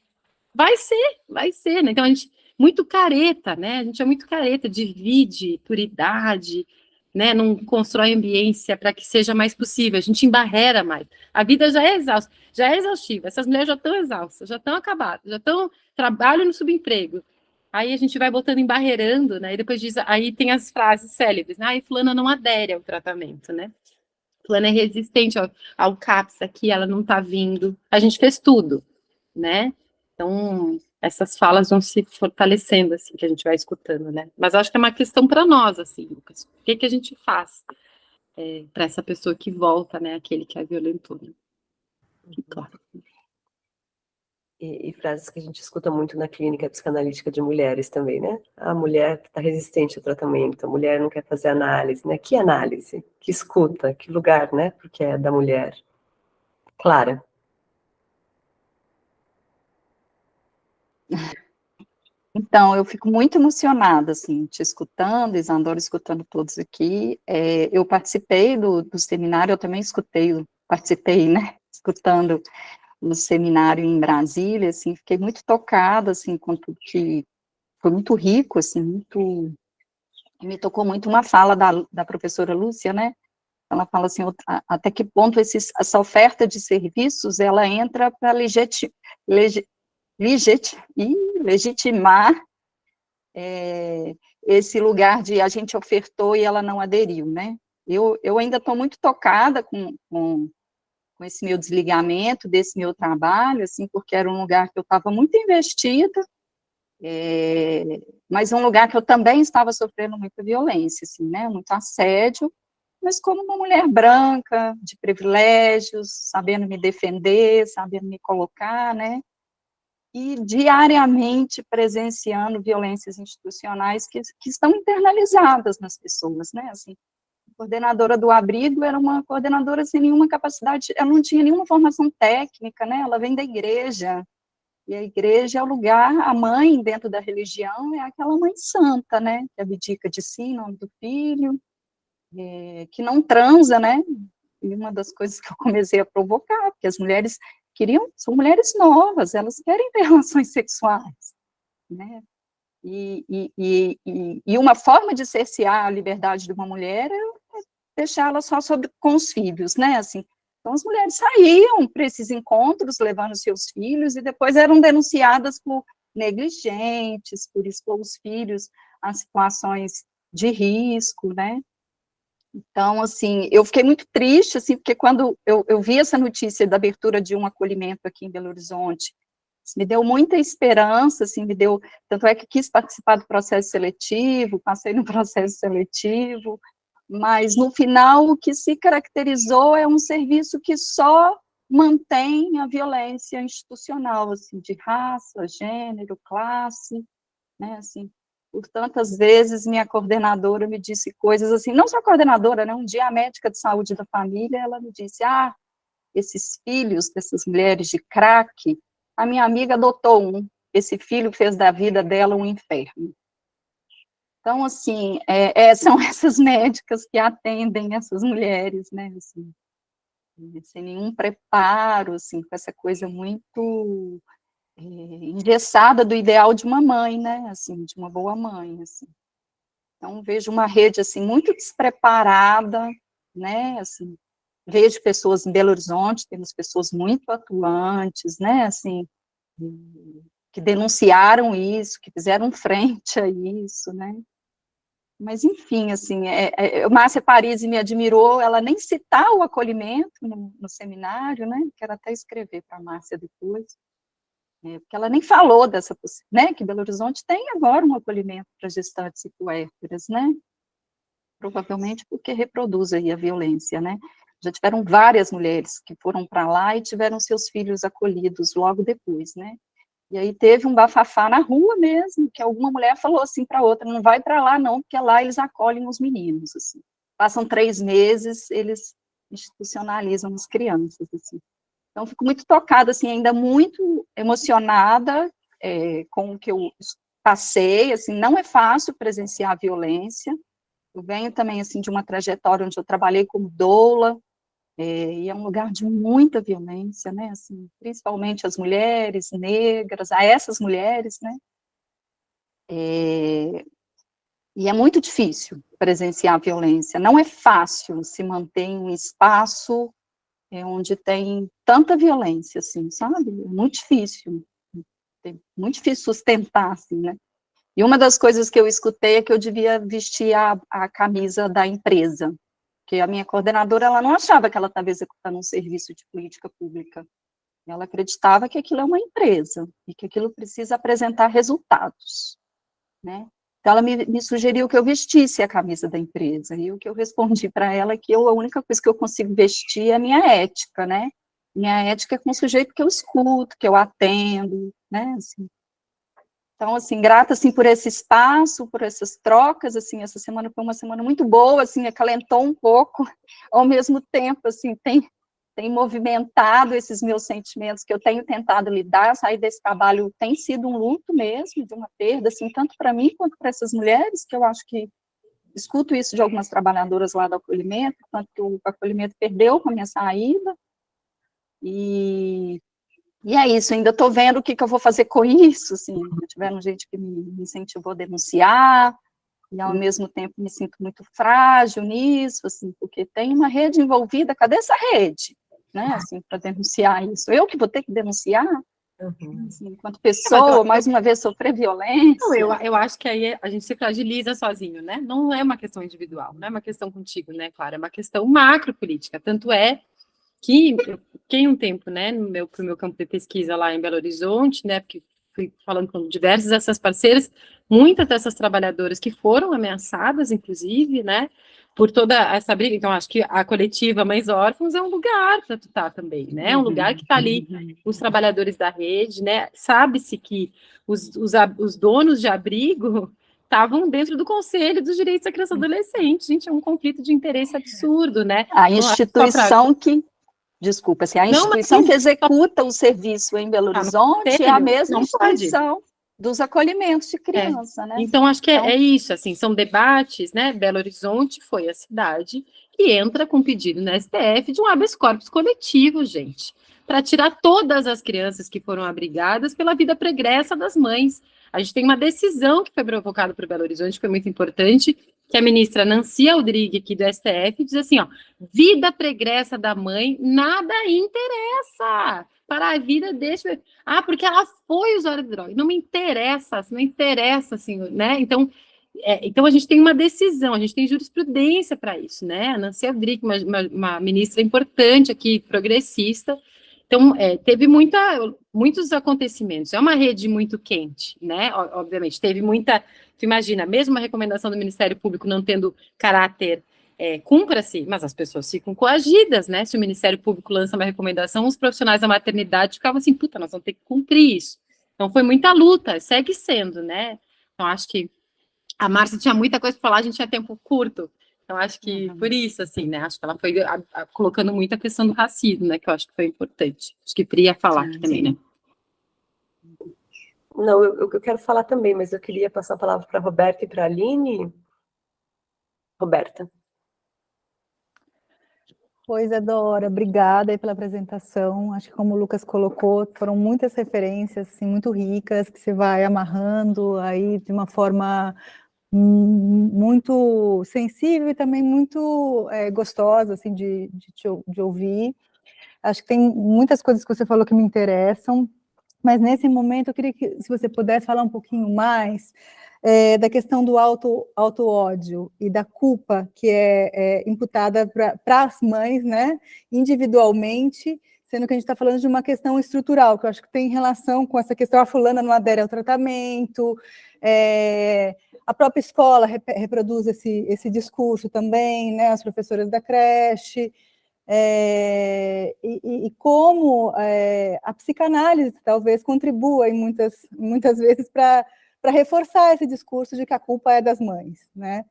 Vai ser, né? Então a gente, muito careta, né? A gente é muito careta, divide por idade, né? Não constrói ambiência para que seja mais possível, a gente embarrera mais. A vida já é exausta, já é exaustiva, essas mulheres já estão exaustas, já estão acabadas, já estão trabalho no subemprego. Aí a gente vai botando embarreirando, né? E depois diz, aí tem as frases célebres, né? Aí fulana não adere ao tratamento, né? Fulana é resistente ao CAPS aqui, ela não tá vindo. A gente fez tudo, né? Então, essas falas vão se fortalecendo, assim, que a gente vai escutando, né? Mas acho que é uma questão para nós, assim, Lucas. O que que a gente faz para essa pessoa que volta, né? Aquele que a violentou, né? Claro. E frases que a gente escuta muito na clínica psicanalítica de mulheres também, né? A mulher está resistente ao tratamento, a mulher não quer fazer análise, né? Que análise? Que escuta? Que lugar, né? Porque é da mulher. Clara. Então, eu fico muito emocionada, assim, te escutando, Isadora escutando todos aqui. Eu participei do seminário, eu também participei, né? Escutando no seminário em Brasília, assim, fiquei muito tocada, assim, com tudo que foi muito rico, assim, muito, me tocou muito uma fala da professora Lúcia, né, ela fala assim, até que ponto essa oferta de serviços, ela entra para legitimar esse lugar de a gente ofertou e ela não aderiu, né, eu ainda estou muito tocada com esse meu desligamento desse meu trabalho, assim, porque era um lugar que eu estava muito investida, mas um lugar que eu também estava sofrendo muita violência, assim, né, muito assédio, mas como uma mulher branca, de privilégios, sabendo me defender, sabendo me colocar, né, e diariamente presenciando violências institucionais que estão internalizadas nas pessoas, né, assim, coordenadora do abrigo era uma coordenadora sem nenhuma capacidade, ela não tinha nenhuma formação técnica, né, ela vem da igreja, e a igreja é o lugar, a mãe dentro da religião é aquela mãe santa, né, que abdica de si em nome do filho, que não transa, né, e uma das coisas que eu comecei a provocar, porque as mulheres são mulheres novas, elas querem ter relações sexuais, né, e uma forma de cercear a liberdade de uma mulher é deixá-la só com os filhos, né, assim, então as mulheres saíam para esses encontros, levando seus filhos, e depois eram denunciadas por negligentes, por expor os filhos a situações de risco, né, então, assim, eu fiquei muito triste, assim, porque quando eu vi essa notícia da abertura de um acolhimento aqui em Belo Horizonte, me deu muita esperança, assim, tanto é que quis participar do processo seletivo, passei no processo seletivo, mas no final o que se caracterizou é um serviço que só mantém a violência institucional, assim, de raça, gênero, classe, né, assim, por tantas vezes minha coordenadora me disse coisas assim, não só a coordenadora, né, um dia a médica de saúde da família, ela me disse, esses filhos dessas mulheres de crack, a minha amiga adotou esse filho fez da vida dela um inferno. Então, assim, são essas médicas que atendem essas mulheres, né, assim, sem nenhum preparo, assim, com essa coisa muito engessada do ideal de uma mãe, né, assim, de uma boa mãe, assim. Então, vejo uma rede, assim, muito despreparada, né, assim, vejo pessoas em Belo Horizonte, temos pessoas muito atuantes, né, assim, que denunciaram isso, que fizeram frente a isso, né, mas, enfim, assim, Márcia Parisi me admirou, ela nem citar o acolhimento no seminário, né, quero até escrever para a Márcia depois, porque ela nem falou dessa, né, que Belo Horizonte tem agora um acolhimento para gestantes e puérperas, né, provavelmente porque reproduz aí a violência, né, já tiveram várias mulheres que foram para lá e tiveram seus filhos acolhidos logo depois, né, e aí teve um bafafá na rua mesmo, que alguma mulher falou assim para outra, não vai para lá não, porque lá eles acolhem os meninos, assim, passam 3 meses, eles institucionalizam as crianças, assim. Então, fico muito tocada, assim, ainda muito emocionada com o que eu passei, assim, não é fácil presenciar a violência, eu venho também, assim, de uma trajetória onde eu trabalhei como doula, e é um lugar de muita violência, né, assim, principalmente as mulheres negras, a essas mulheres, né, e é muito difícil presenciar a violência, não é fácil se manter em um espaço onde tem tanta violência, assim, sabe? É muito difícil sustentar, assim, né? E uma das coisas que eu escutei é que eu devia vestir a camisa da empresa, porque a minha coordenadora, ela não achava que ela estava executando um serviço de política pública. Ela acreditava que aquilo é uma empresa, e que aquilo precisa apresentar resultados, né? Então, ela me sugeriu que eu vestisse a camisa da empresa, e o que eu respondi para ela é que a única coisa que eu consigo vestir é a minha ética, né? Minha ética é com o sujeito que eu escuto, que eu atendo, né? Assim. Então, assim, grata, assim, por esse espaço, por essas trocas, assim, essa semana foi uma semana muito boa, assim, acalentou um pouco, ao mesmo tempo, assim, tem movimentado esses meus sentimentos que eu tenho tentado lidar. Sair desse trabalho tem sido um luto mesmo, de uma perda, assim, tanto para mim quanto para essas mulheres, que eu acho que escuto isso de algumas trabalhadoras lá do acolhimento, quanto que o acolhimento perdeu com a minha saída, e é isso, ainda estou vendo o que eu vou fazer com isso, assim, tiveram gente que me incentivou a denunciar, e ao mesmo tempo me sinto muito frágil nisso, assim, porque tem uma rede envolvida, cadê essa rede, né, assim, para denunciar isso? Eu que vou ter que denunciar? Assim, enquanto pessoa, mais uma vez, sofrer violência? Não, eu acho que aí a gente se fragiliza sozinho, né? Não é uma questão individual, não é uma questão contigo, né, Clara? É uma questão macropolítica, tanto é que eu fiquei um tempo, né, pro meu campo de pesquisa lá em Belo Horizonte, né, porque fui falando com diversas dessas parceiras, muitas dessas trabalhadoras que foram ameaçadas, inclusive, né, por toda essa briga. Então, acho que a coletiva Mães Órfãos é um lugar para tu estar também, né, é um lugar que está ali os trabalhadores da rede, né, sabe-se que os donos de abrigo estavam dentro do Conselho dos Direitos da Criança e Adolescente. Gente, é um conflito de interesse absurdo, né? A instituição que... Desculpa, assim, a instituição que executa o serviço em Belo Horizonte é a mesma instituição dos acolhimentos de criança, né? Então, acho que é isso, assim, são debates, né? Belo Horizonte foi a cidade que entra com pedido na STF de um habeas corpus coletivo, gente, para tirar todas as crianças que foram abrigadas pela vida pregressa das mães. A gente tem uma decisão que foi provocada por Belo Horizonte, que foi muito importante, que a ministra Nancy Aldrich, aqui do STF, diz assim, ó, vida pregressa da mãe nada interessa para a vida deixa... Ah, porque ela foi usuária de droga. Não me interessa, não interessa, assim, né? Então, então a gente tem uma decisão, a gente tem jurisprudência para isso, né? A Nancy Aldrich, uma ministra importante aqui, progressista. Então, teve muitos acontecimentos. É uma rede muito quente, né? Obviamente, teve muita... Tu imagina, mesmo a recomendação do Ministério Público não tendo caráter cumpra-se, mas as pessoas ficam coagidas, né? Se o Ministério Público lança uma recomendação, os profissionais da maternidade ficavam assim, puta, nós vamos ter que cumprir isso. Então, foi muita luta, segue sendo, né? Então, acho que a Márcia tinha muita coisa para falar, a gente tinha tempo curto. Então, acho que por isso, assim, né? Acho que ela foi colocando muita questão do racismo, né? Que eu acho que foi importante. Acho que Pri ia falar aqui também, né? Não, eu quero falar também, mas eu queria passar a palavra para a Roberta e para a Aline. Roberta. Pois, Adora, obrigada aí pela apresentação. Acho que, como o Lucas colocou, foram muitas referências assim, muito ricas, que você vai amarrando aí de uma forma muito sensível e também muito gostosa assim, de ouvir. Acho que tem muitas coisas que você falou que me interessam, mas nesse momento eu queria que, se você pudesse falar um pouquinho mais da questão do auto-ódio e da culpa que é imputada para as mães, né, individualmente, sendo que a gente está falando de uma questão estrutural, que eu acho que tem relação com essa questão, a fulana não adere ao tratamento, a própria escola reproduz esse discurso também, né, as professoras da creche, e como a psicanálise talvez contribua muitas vezes para reforçar esse discurso de que a culpa é das mães, né?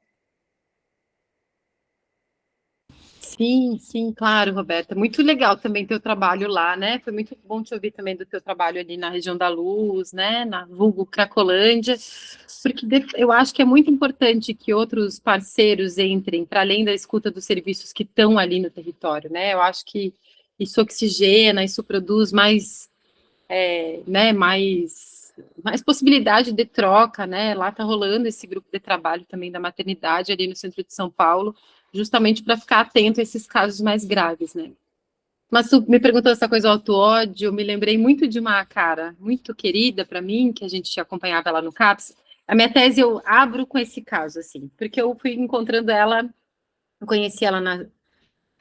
Sim, sim, claro, Roberta. Muito legal também teu trabalho lá, né? Foi muito bom te ouvir também do teu trabalho ali na região da Luz, né? Na vulgo Cracolândia, porque eu acho que é muito importante que outros parceiros entrem para além da escuta dos serviços que estão ali no território, né? Eu acho que isso oxigena, isso produz mais, né? Mais possibilidade de troca, né? Lá tá rolando esse grupo de trabalho também da maternidade ali no centro de São Paulo, justamente para ficar atento a esses casos mais graves, né? Mas tu me perguntou essa coisa do auto-ódio, eu me lembrei muito de uma cara muito querida para mim, que a gente acompanhava lá no CAPS, A minha tese eu abro com esse caso, assim, porque eu fui encontrando ela, eu conheci ela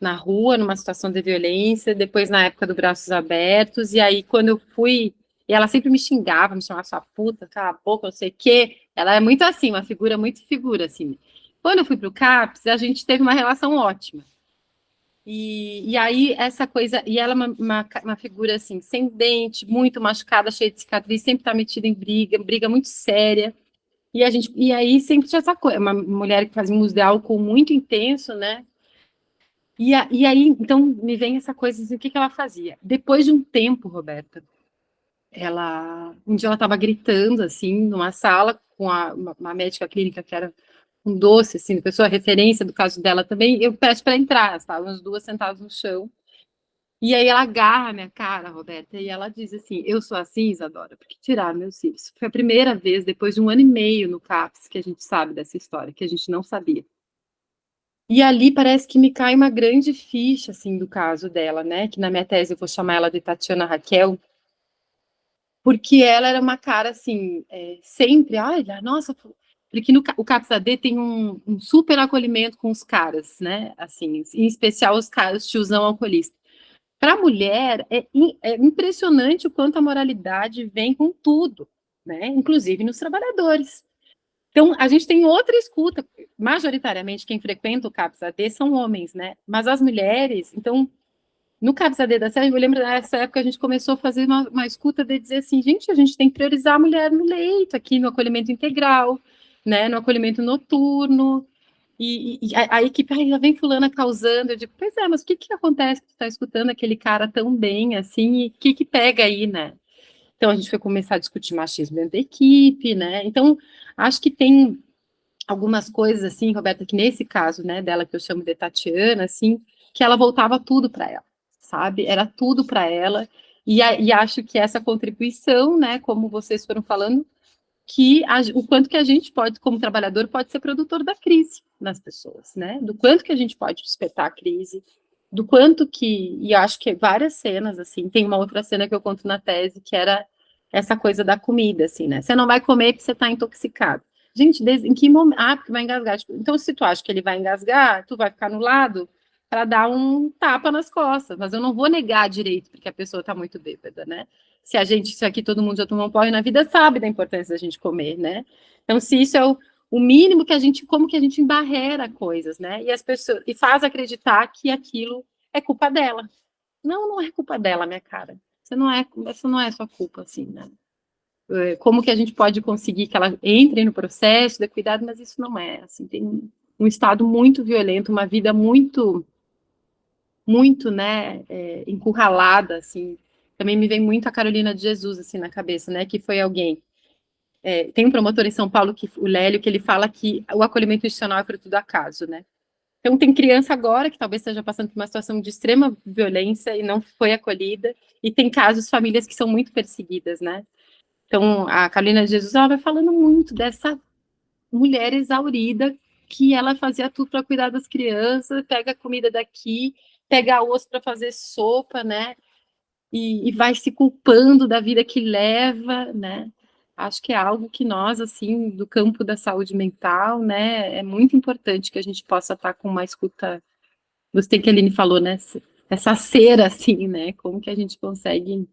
na rua, numa situação de violência, depois na época do Braços Abertos, e aí quando eu fui, e ela sempre me xingava, me chamava sua puta, cala a boca, não sei o quê, ela é muito assim, uma figura muito figura, assim. Quando eu fui para o CAPS, a gente teve uma relação ótima. E aí, essa coisa, e ela é uma figura assim, sem dente, muito machucada, cheia de cicatriz, sempre está metida em briga muito séria. E aí sempre tinha essa coisa, uma mulher que fazia um uso de álcool muito intenso, né? E aí, então, me vem essa coisa, assim, o que ela fazia? Depois de um tempo, Roberta, um dia ela estava gritando, assim, numa sala, com uma médica clínica que era um doce, assim, pessoa referência do caso dela também, eu peço para entrar, estavam as duas sentadas no chão, e aí ela agarra a minha cara, Roberta, e ela diz assim, eu sou assim, Isadora, porque tiraram meus cílios. Foi a primeira vez, depois de 1 ano e meio no CAPS, que a gente sabe dessa história, que a gente não sabia. E ali parece que me cai uma grande ficha, assim, do caso dela, né, que na minha tese eu vou chamar ela de Tatiana Raquel, porque ela era uma cara, assim, sempre, olha, nossa, porque o CAPS-AD tem um super acolhimento com os caras, né, assim, em especial os caras, tiozão alcoolista. Para a mulher, é impressionante o quanto a moralidade vem com tudo, né, inclusive nos trabalhadores. Então, a gente tem outra escuta, majoritariamente quem frequenta o CAPS-AD são homens, né, mas as mulheres, então, no CAPS-AD da SERV, eu lembro nessa época a gente começou a fazer uma escuta de dizer assim, gente, a gente tem que priorizar a mulher no leito, aqui no acolhimento integral, né, no acolhimento noturno, e a equipe, já vem fulana causando, eu digo, pois é, mas o que acontece que tu está escutando aquele cara tão bem, assim, e o que pega aí, né? Então, a gente foi começar a discutir machismo dentro da equipe, né? Então, acho que tem algumas coisas, assim, Roberta, que nesse caso, né, dela que eu chamo de Tatiana, assim, que ela voltava tudo para ela, sabe? Era tudo para ela, e acho que essa contribuição, né, como vocês foram falando, o quanto que a gente pode, como trabalhador, pode ser produtor da crise nas pessoas, né? Do quanto que a gente pode despertar a crise, do quanto que, e acho que várias cenas, assim, tem uma outra cena que eu conto na tese, que era essa coisa da comida, assim, né? Você não vai comer porque você está intoxicado. Gente, em que momento? Ah, porque vai engasgar. Tipo, então, se tu acha que ele vai engasgar, tu vai ficar no lado para dar um tapa nas costas, mas eu não vou negar direito, porque a pessoa está muito bêbada, né? Se aqui todo mundo já tomou um porre na vida, sabe da importância da gente comer, né? Então, se isso é o mínimo que como que a gente embarrera coisas, né? E as pessoas, e faz acreditar que aquilo é culpa dela. Não, não é culpa dela, minha cara. Essa não é sua culpa, assim, né? Como que a gente pode conseguir que ela entre no processo de cuidado, mas isso não é, assim, tem um estado muito violento, uma vida muito, muito, né, encurralada, assim. Também me vem muito a Carolina de Jesus, assim, na cabeça, né, que foi alguém. Tem um promotor em São Paulo, o Lélio, que ele fala que o acolhimento institucional é fruto do acaso, né. Então, tem criança agora que talvez esteja passando por uma situação de extrema violência e não foi acolhida, e tem casos, famílias que são muito perseguidas, né. Então, a Carolina de Jesus, ela vai falando muito dessa mulher exaurida, que ela fazia tudo para cuidar das crianças, pega a comida daqui, pega osso para fazer sopa, né, e vai se culpando da vida que leva, né, acho que é algo que nós, assim, do campo da saúde mental, né, é muito importante que a gente possa estar com uma escuta, gostei que a Aline falou, né, essa cera, assim, né, como que a gente consegue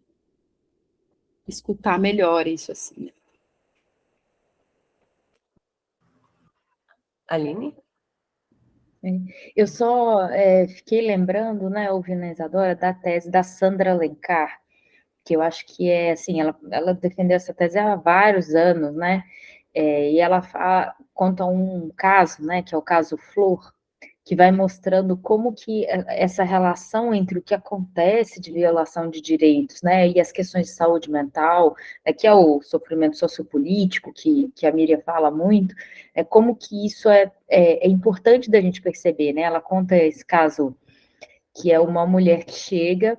escutar melhor isso, assim, né? Aline? Eu só fiquei lembrando, né, ouvindo a Isadora, da tese da Sandra Alencar, que eu acho que assim, ela defendeu essa tese há vários anos, né, e ela conta um caso, né, que é o caso Flor, que vai mostrando como que essa relação entre o que acontece de violação de direitos, né, e as questões de saúde mental, né, que é o sofrimento sociopolítico, que a Miriam fala muito, como que isso é importante da gente perceber, né, ela conta esse caso que é uma mulher que chega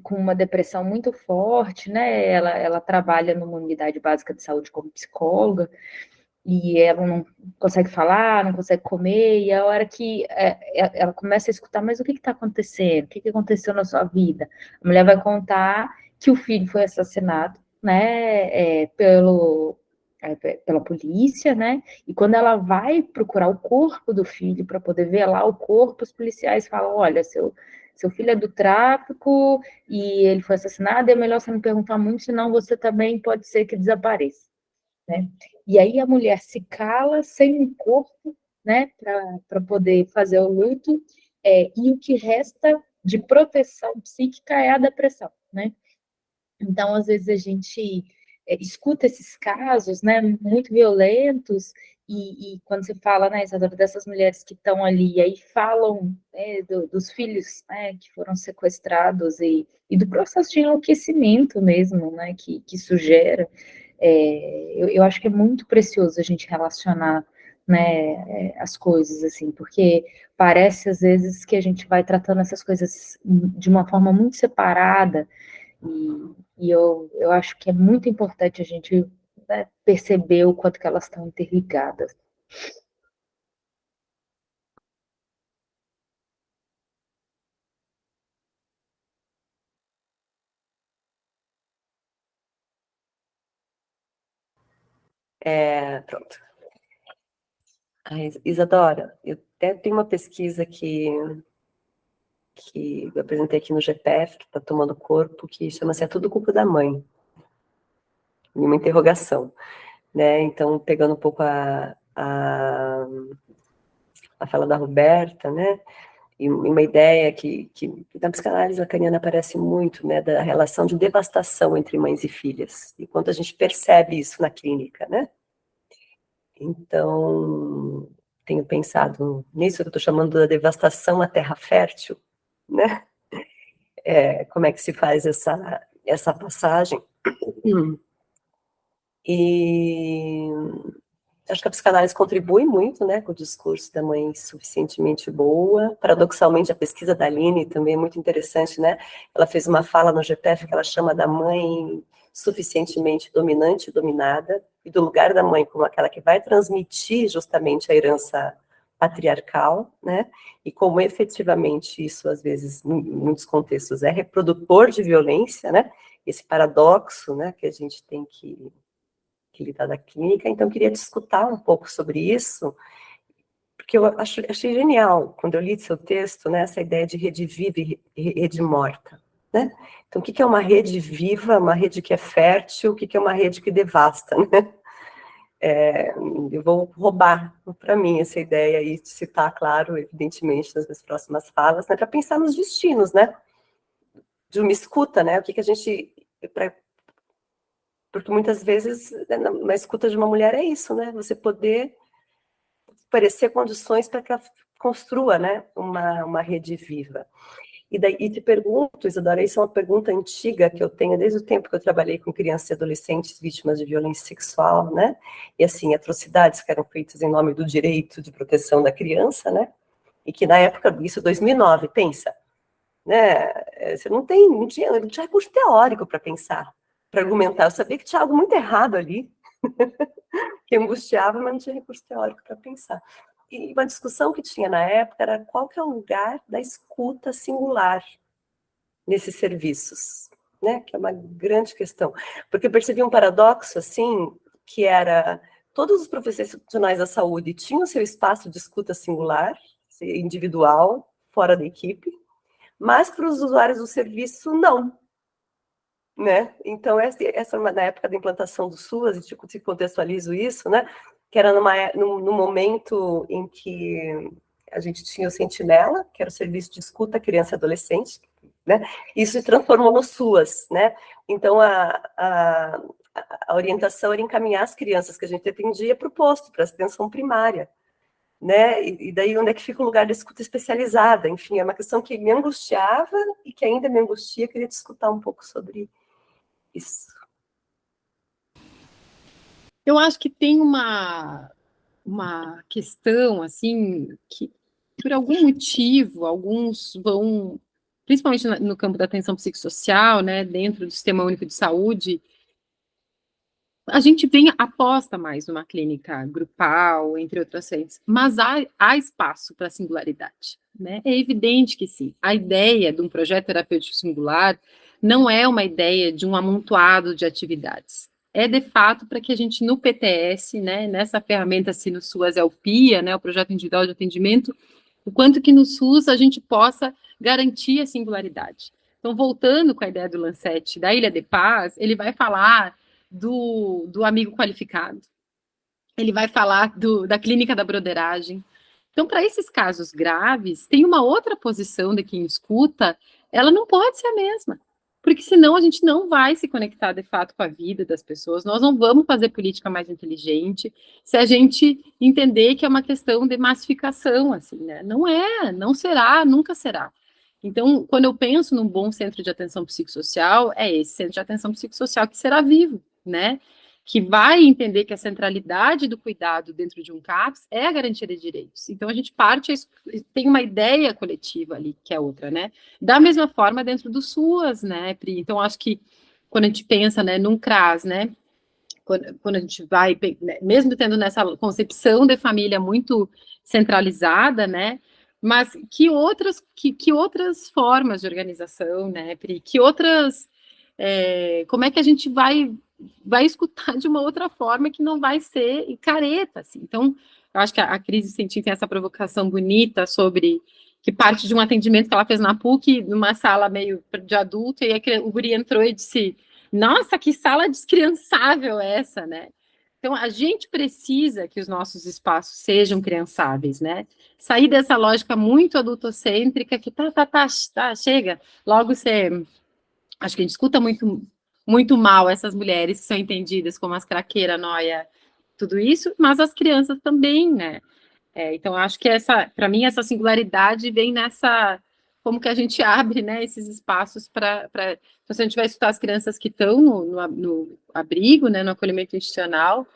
com uma depressão muito forte, né, ela trabalha numa unidade básica de saúde como psicóloga, e ela não consegue falar, não consegue comer, e a hora que ela começa a escutar, mas o que está acontecendo? O que aconteceu na sua vida? A mulher vai contar que o filho foi assassinado, né, pelo pela polícia, né? E quando ela vai procurar o corpo do filho para poder ver lá o corpo, os policiais falam: olha, seu filho é do tráfico e ele foi assassinado, é melhor você não perguntar muito, senão você também pode ser que desapareça, né? E aí a mulher se cala sem um corpo, né, para poder fazer o luto, e o que resta de proteção psíquica é a depressão, né? Então, às vezes, a gente escuta esses casos, né, muito violentos, e quando você fala, né, Isadora, dessas mulheres que estão ali, e aí falam, né, dos filhos, né, que foram sequestrados, e do processo de enlouquecimento mesmo, né, que isso gera, eu acho que é muito precioso a gente relacionar, né, as coisas, assim, porque parece, às vezes, que a gente vai tratando essas coisas de uma forma muito separada, e eu acho que é muito importante a gente, né, perceber o quanto que elas estão interligadas. Pronto. Isadora, eu até tenho uma pesquisa que eu apresentei aqui no GPF, que está tomando corpo, que chama-se É Tudo Culpa da Mãe. E uma interrogação, né? Então, pegando um pouco a fala da Roberta, né? E uma ideia que na psicanálise lacaniana aparece muito, né? Da relação de devastação entre mães e filhas. E quanto a gente percebe isso na clínica, né? Então, tenho pensado nisso, que eu estou chamando da devastação à terra fértil, né? Como é que se faz essa passagem? E acho que a psicanálise contribui muito, né, com o discurso da mãe suficientemente boa. Paradoxalmente, a pesquisa da Aline também é muito interessante, né? Ela fez uma fala no GPF que ela chama da mãe suficientemente dominante e dominada, e do lugar da mãe como aquela que vai transmitir justamente a herança patriarcal, né? E como efetivamente isso, às vezes, em muitos contextos, é reprodutor de violência, né? Esse paradoxo, né, que a gente tem que lidar da clínica. Então, queria discutir um pouco sobre isso, porque eu achei genial, quando eu li seu texto, né, essa ideia de rede viva e rede morta, né? Então, o que é uma rede viva, uma rede que é fértil, o que é uma rede que devasta, né? Eu vou roubar para mim essa ideia e citar, claro, evidentemente, nas minhas próximas falas, né, para pensar nos destinos, né? De uma escuta, né? O que a gente... Porque muitas vezes, na escuta de uma mulher é isso, né? Você poder oferecer condições para que ela construa, né, uma rede viva. E daí te pergunto, Isadora, isso é uma pergunta antiga que eu tenho desde o tempo que eu trabalhei com crianças e adolescentes vítimas de violência sexual, né? E assim, atrocidades que eram feitas em nome do direito de proteção da criança, né? E que na época, isso 2009, pensa, né? Você não tinha recurso teórico para pensar, para argumentar. Eu sabia que tinha algo muito errado ali, que angustiava, mas não tinha recurso teórico para pensar. E uma discussão que tinha na época era qual que é o lugar da escuta singular nesses serviços, né? Que é uma grande questão. Porque eu percebi um paradoxo, assim, que era todos os profissionais da saúde tinham seu espaço de escuta singular, individual, fora da equipe, mas para os usuários do serviço, não. Né? Então, essa na época da implantação do SUAS, e te contextualizo isso, né? Que era num momento em que a gente tinha o Sentinela, que era o serviço de escuta criança e adolescente, né? Isso se transformou no SUAS, né? Então, a orientação era encaminhar as crianças que a gente atendia para o posto, para a atenção primária, né? E daí onde é que fica o lugar da escuta especializada? Enfim, é uma questão que me angustiava e que ainda me angustia, queria discutir um pouco sobre isso. Eu acho que tem uma questão, assim, que por algum motivo, alguns vão, principalmente no campo da atenção psicossocial, né, dentro do Sistema Único de Saúde, a gente aposta mais numa clínica grupal, entre outras frentes, mas há espaço para singularidade, né? É evidente que sim. A ideia de um projeto terapêutico singular não é uma ideia de um amontoado de atividades. é de fato para que a gente no PTS, né, nessa ferramenta assim no SUAS é o PIA, né, o Projeto Individual de Atendimento, o quanto que no SUS a gente possa garantir a singularidade. Então, voltando com a ideia do Lancet, da Ilha de Paz, ele vai falar do amigo qualificado, ele vai falar da clínica da broderagem. Então, para esses casos graves, tem uma outra posição de quem escuta, ela não pode ser a mesma, porque senão a gente não vai se conectar de fato com a vida das pessoas, nós não vamos fazer política mais inteligente se a gente entender que é uma questão de massificação, assim, né? Não é, não será, nunca será. Então, quando eu penso num bom centro de atenção psicossocial, é esse centro de atenção psicossocial que será vivo, né? Que vai entender que a centralidade do cuidado dentro de um CAPS é a garantia de direitos. Então, a gente tem uma ideia coletiva ali, que é outra, né? Da mesma forma dentro do SUAS, né, Pri? Então, acho que quando a gente pensa, né, num CRAS, né, quando a gente vai, né, mesmo tendo nessa concepção de família muito centralizada, né, mas que outras formas de organização, né, Pri? Que outras, como é que a gente vai escutar de uma outra forma que não vai ser careta, assim. Então, eu acho que a Cris Sentim tem essa provocação bonita sobre que parte de um atendimento que ela fez na PUC, numa sala meio de adulto, e aí o guri entrou e disse, nossa, que sala descriançável é essa, né? Então, a gente precisa que os nossos espaços sejam criançáveis, né? Sair dessa lógica muito adultocêntrica, que chega, logo você... Acho que a gente escuta muito mal essas mulheres que são entendidas como as craqueiras, noia, tudo isso, mas as crianças também, né? Então, acho que para mim, essa singularidade vem nessa, como que a gente abre, né, esses espaços para, se a gente vai escutar as crianças que estão no abrigo, né, no acolhimento institucional,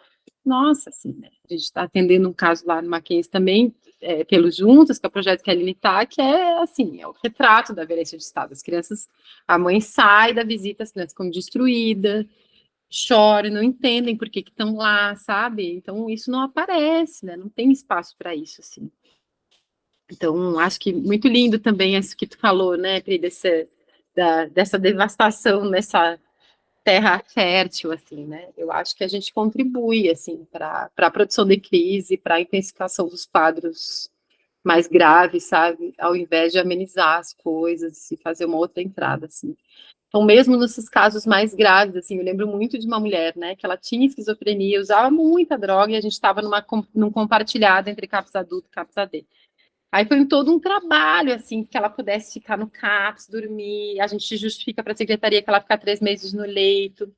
nossa, assim, né, a gente está atendendo um caso lá no Mackenzie também, pelos Juntos, que é o projeto que a Aline está, que é, assim, é o retrato da violência de Estado, as crianças, a mãe sai da visita, as crianças ficam destruídas, choram, não entendem por que estão lá, sabe? Então, isso não aparece, né? Não tem espaço para isso, assim. Então, acho que muito lindo também isso que tu falou, né, Pri, dessa devastação nessa terra fértil, assim, né? Eu acho que a gente contribui, assim, para a produção de crise, para a intensificação dos quadros mais graves, sabe? Ao invés de amenizar as coisas e fazer uma outra entrada, assim. Então, mesmo nesses casos mais graves, assim, eu lembro muito de uma mulher, né, que ela tinha esquizofrenia, usava muita droga, e a gente estava num compartilhado entre CAPS adulto e CAPS AD. Aí foi todo um trabalho, assim, que ela pudesse ficar no CAPS, dormir, a gente justifica para a secretaria que ela ficar 3 meses no leito.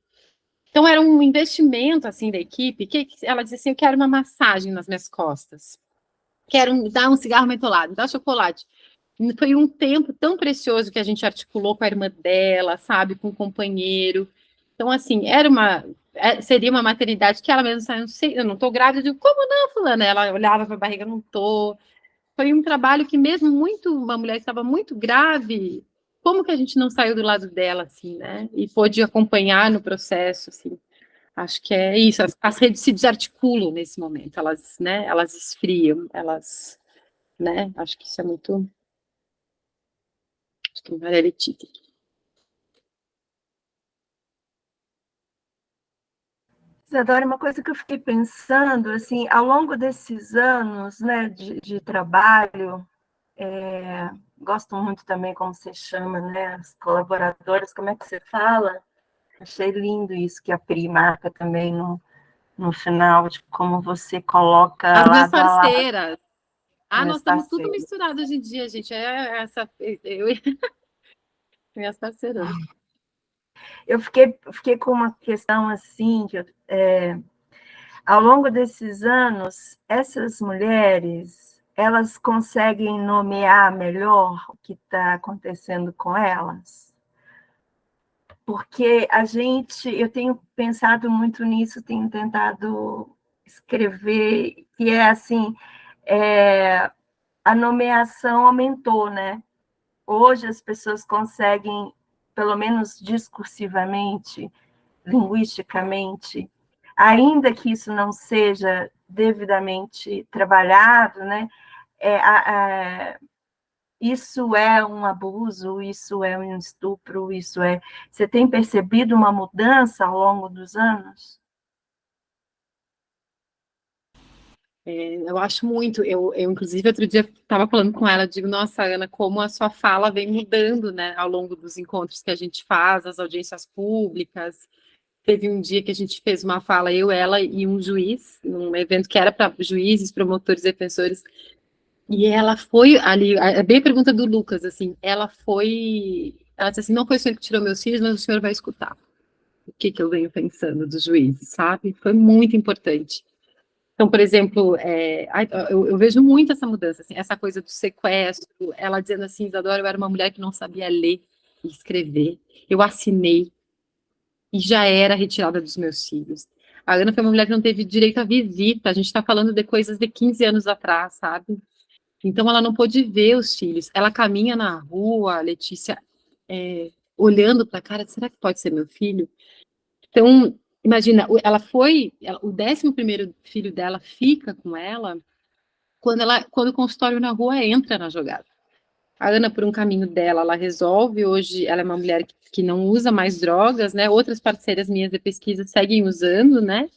Então, era um investimento, assim, da equipe, que ela dizia assim, eu quero uma massagem nas minhas costas, quero dar um cigarro mentolado, dar chocolate. Foi um tempo tão precioso que a gente articulou com a irmã dela, sabe, com o companheiro. Então, assim, seria uma maternidade que ela mesma saiu, não sei, eu não estou grávida, eu digo, como não, fulana? Ela olhava para a barriga, não estou. Foi um trabalho que mesmo uma mulher que estava muito grave, como que a gente não saiu do lado dela, assim, né? E pôde acompanhar no processo, assim. Acho que é isso, as redes se desarticulam nesse momento, elas, né, elas esfriam, elas, né, acho que isso é muito... Acho que Maria Letícia. Isadora, uma coisa que eu fiquei pensando, assim, ao longo desses anos, né, de trabalho, gosto muito também como você chama, né, as colaboradoras, como é que você fala? Achei lindo isso que a Pri marca também no final, de como você coloca As minhas lado a lado. parceiras. Nós estamos tudo parceiras. misturado hoje em dia, gente. Eu e minhas parceiras. Eu fiquei com uma questão assim, ao longo desses anos, essas mulheres, elas conseguem nomear melhor o que está acontecendo com elas? Porque eu tenho pensado muito nisso, tenho tentado escrever, que é assim, a nomeação aumentou, né? Hoje as pessoas conseguem, pelo menos discursivamente, linguisticamente, ainda que isso não seja devidamente trabalhado, né, Isso é um abuso, isso é um estupro, isso é... Você tem percebido uma mudança ao longo dos anos? Eu acho muito. Inclusive, outro dia estava falando com ela, digo, nossa, Ana, como a sua fala vem mudando, né, ao longo dos encontros que a gente faz, as audiências públicas. Teve um dia que a gente fez uma fala, eu, ela e um juiz, num evento que era para juízes, promotores, defensores, e ela foi ali, é bem a pergunta do Lucas, assim, ela disse assim, não foi o senhor que tirou meus filhos, mas o senhor vai escutar o que eu venho pensando dos juízes, sabe? Foi muito importante. Então, por exemplo, eu vejo muito essa mudança, assim, essa coisa do sequestro, ela dizendo assim, Isadora, eu era uma mulher que não sabia ler e escrever, eu assinei e já era retirada dos meus filhos. A Ana foi uma mulher que não teve direito à visita, a gente está falando de coisas de 15 anos atrás, sabe? Então, ela não pôde ver os filhos. Ela caminha na rua, a Letícia, olhando para a cara, será que pode ser meu filho? Então, imagina, o 11º filho dela fica com ela quando o consultório na rua entra na jogada. A Ana, por um caminho dela, ela resolve, hoje ela é uma mulher que não usa mais drogas, né, outras parceiras minhas de pesquisa seguem usando, né,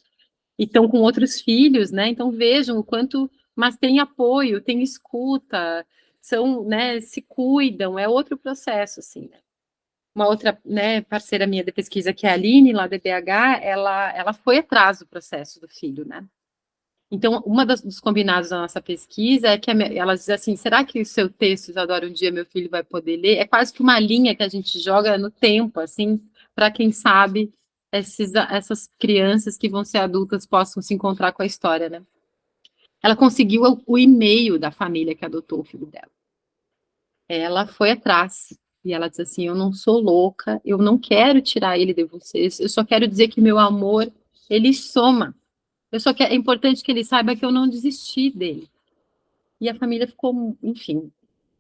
e estão com outros filhos, né, então vejam o quanto, mas tem apoio, tem escuta, são, né, se cuidam, é outro processo, assim, né. Uma outra, né, parceira minha de pesquisa, que é a Aline, lá da BH, ela foi atrás do processo do filho, né. Então, dos combinados da nossa pesquisa é que ela diz assim, será que o seu texto, Isadora, um dia meu filho vai poder ler? É quase que uma linha que a gente joga no tempo, assim, para quem sabe essas crianças que vão ser adultas possam se encontrar com a história, né? Ela conseguiu o e-mail da família que adotou o filho dela. Ela foi atrás e ela diz assim, eu não sou louca, eu não quero tirar ele de vocês, eu só quero dizer que meu amor, ele soma. É importante que ele saiba que eu não desisti dele. E a família ficou, enfim,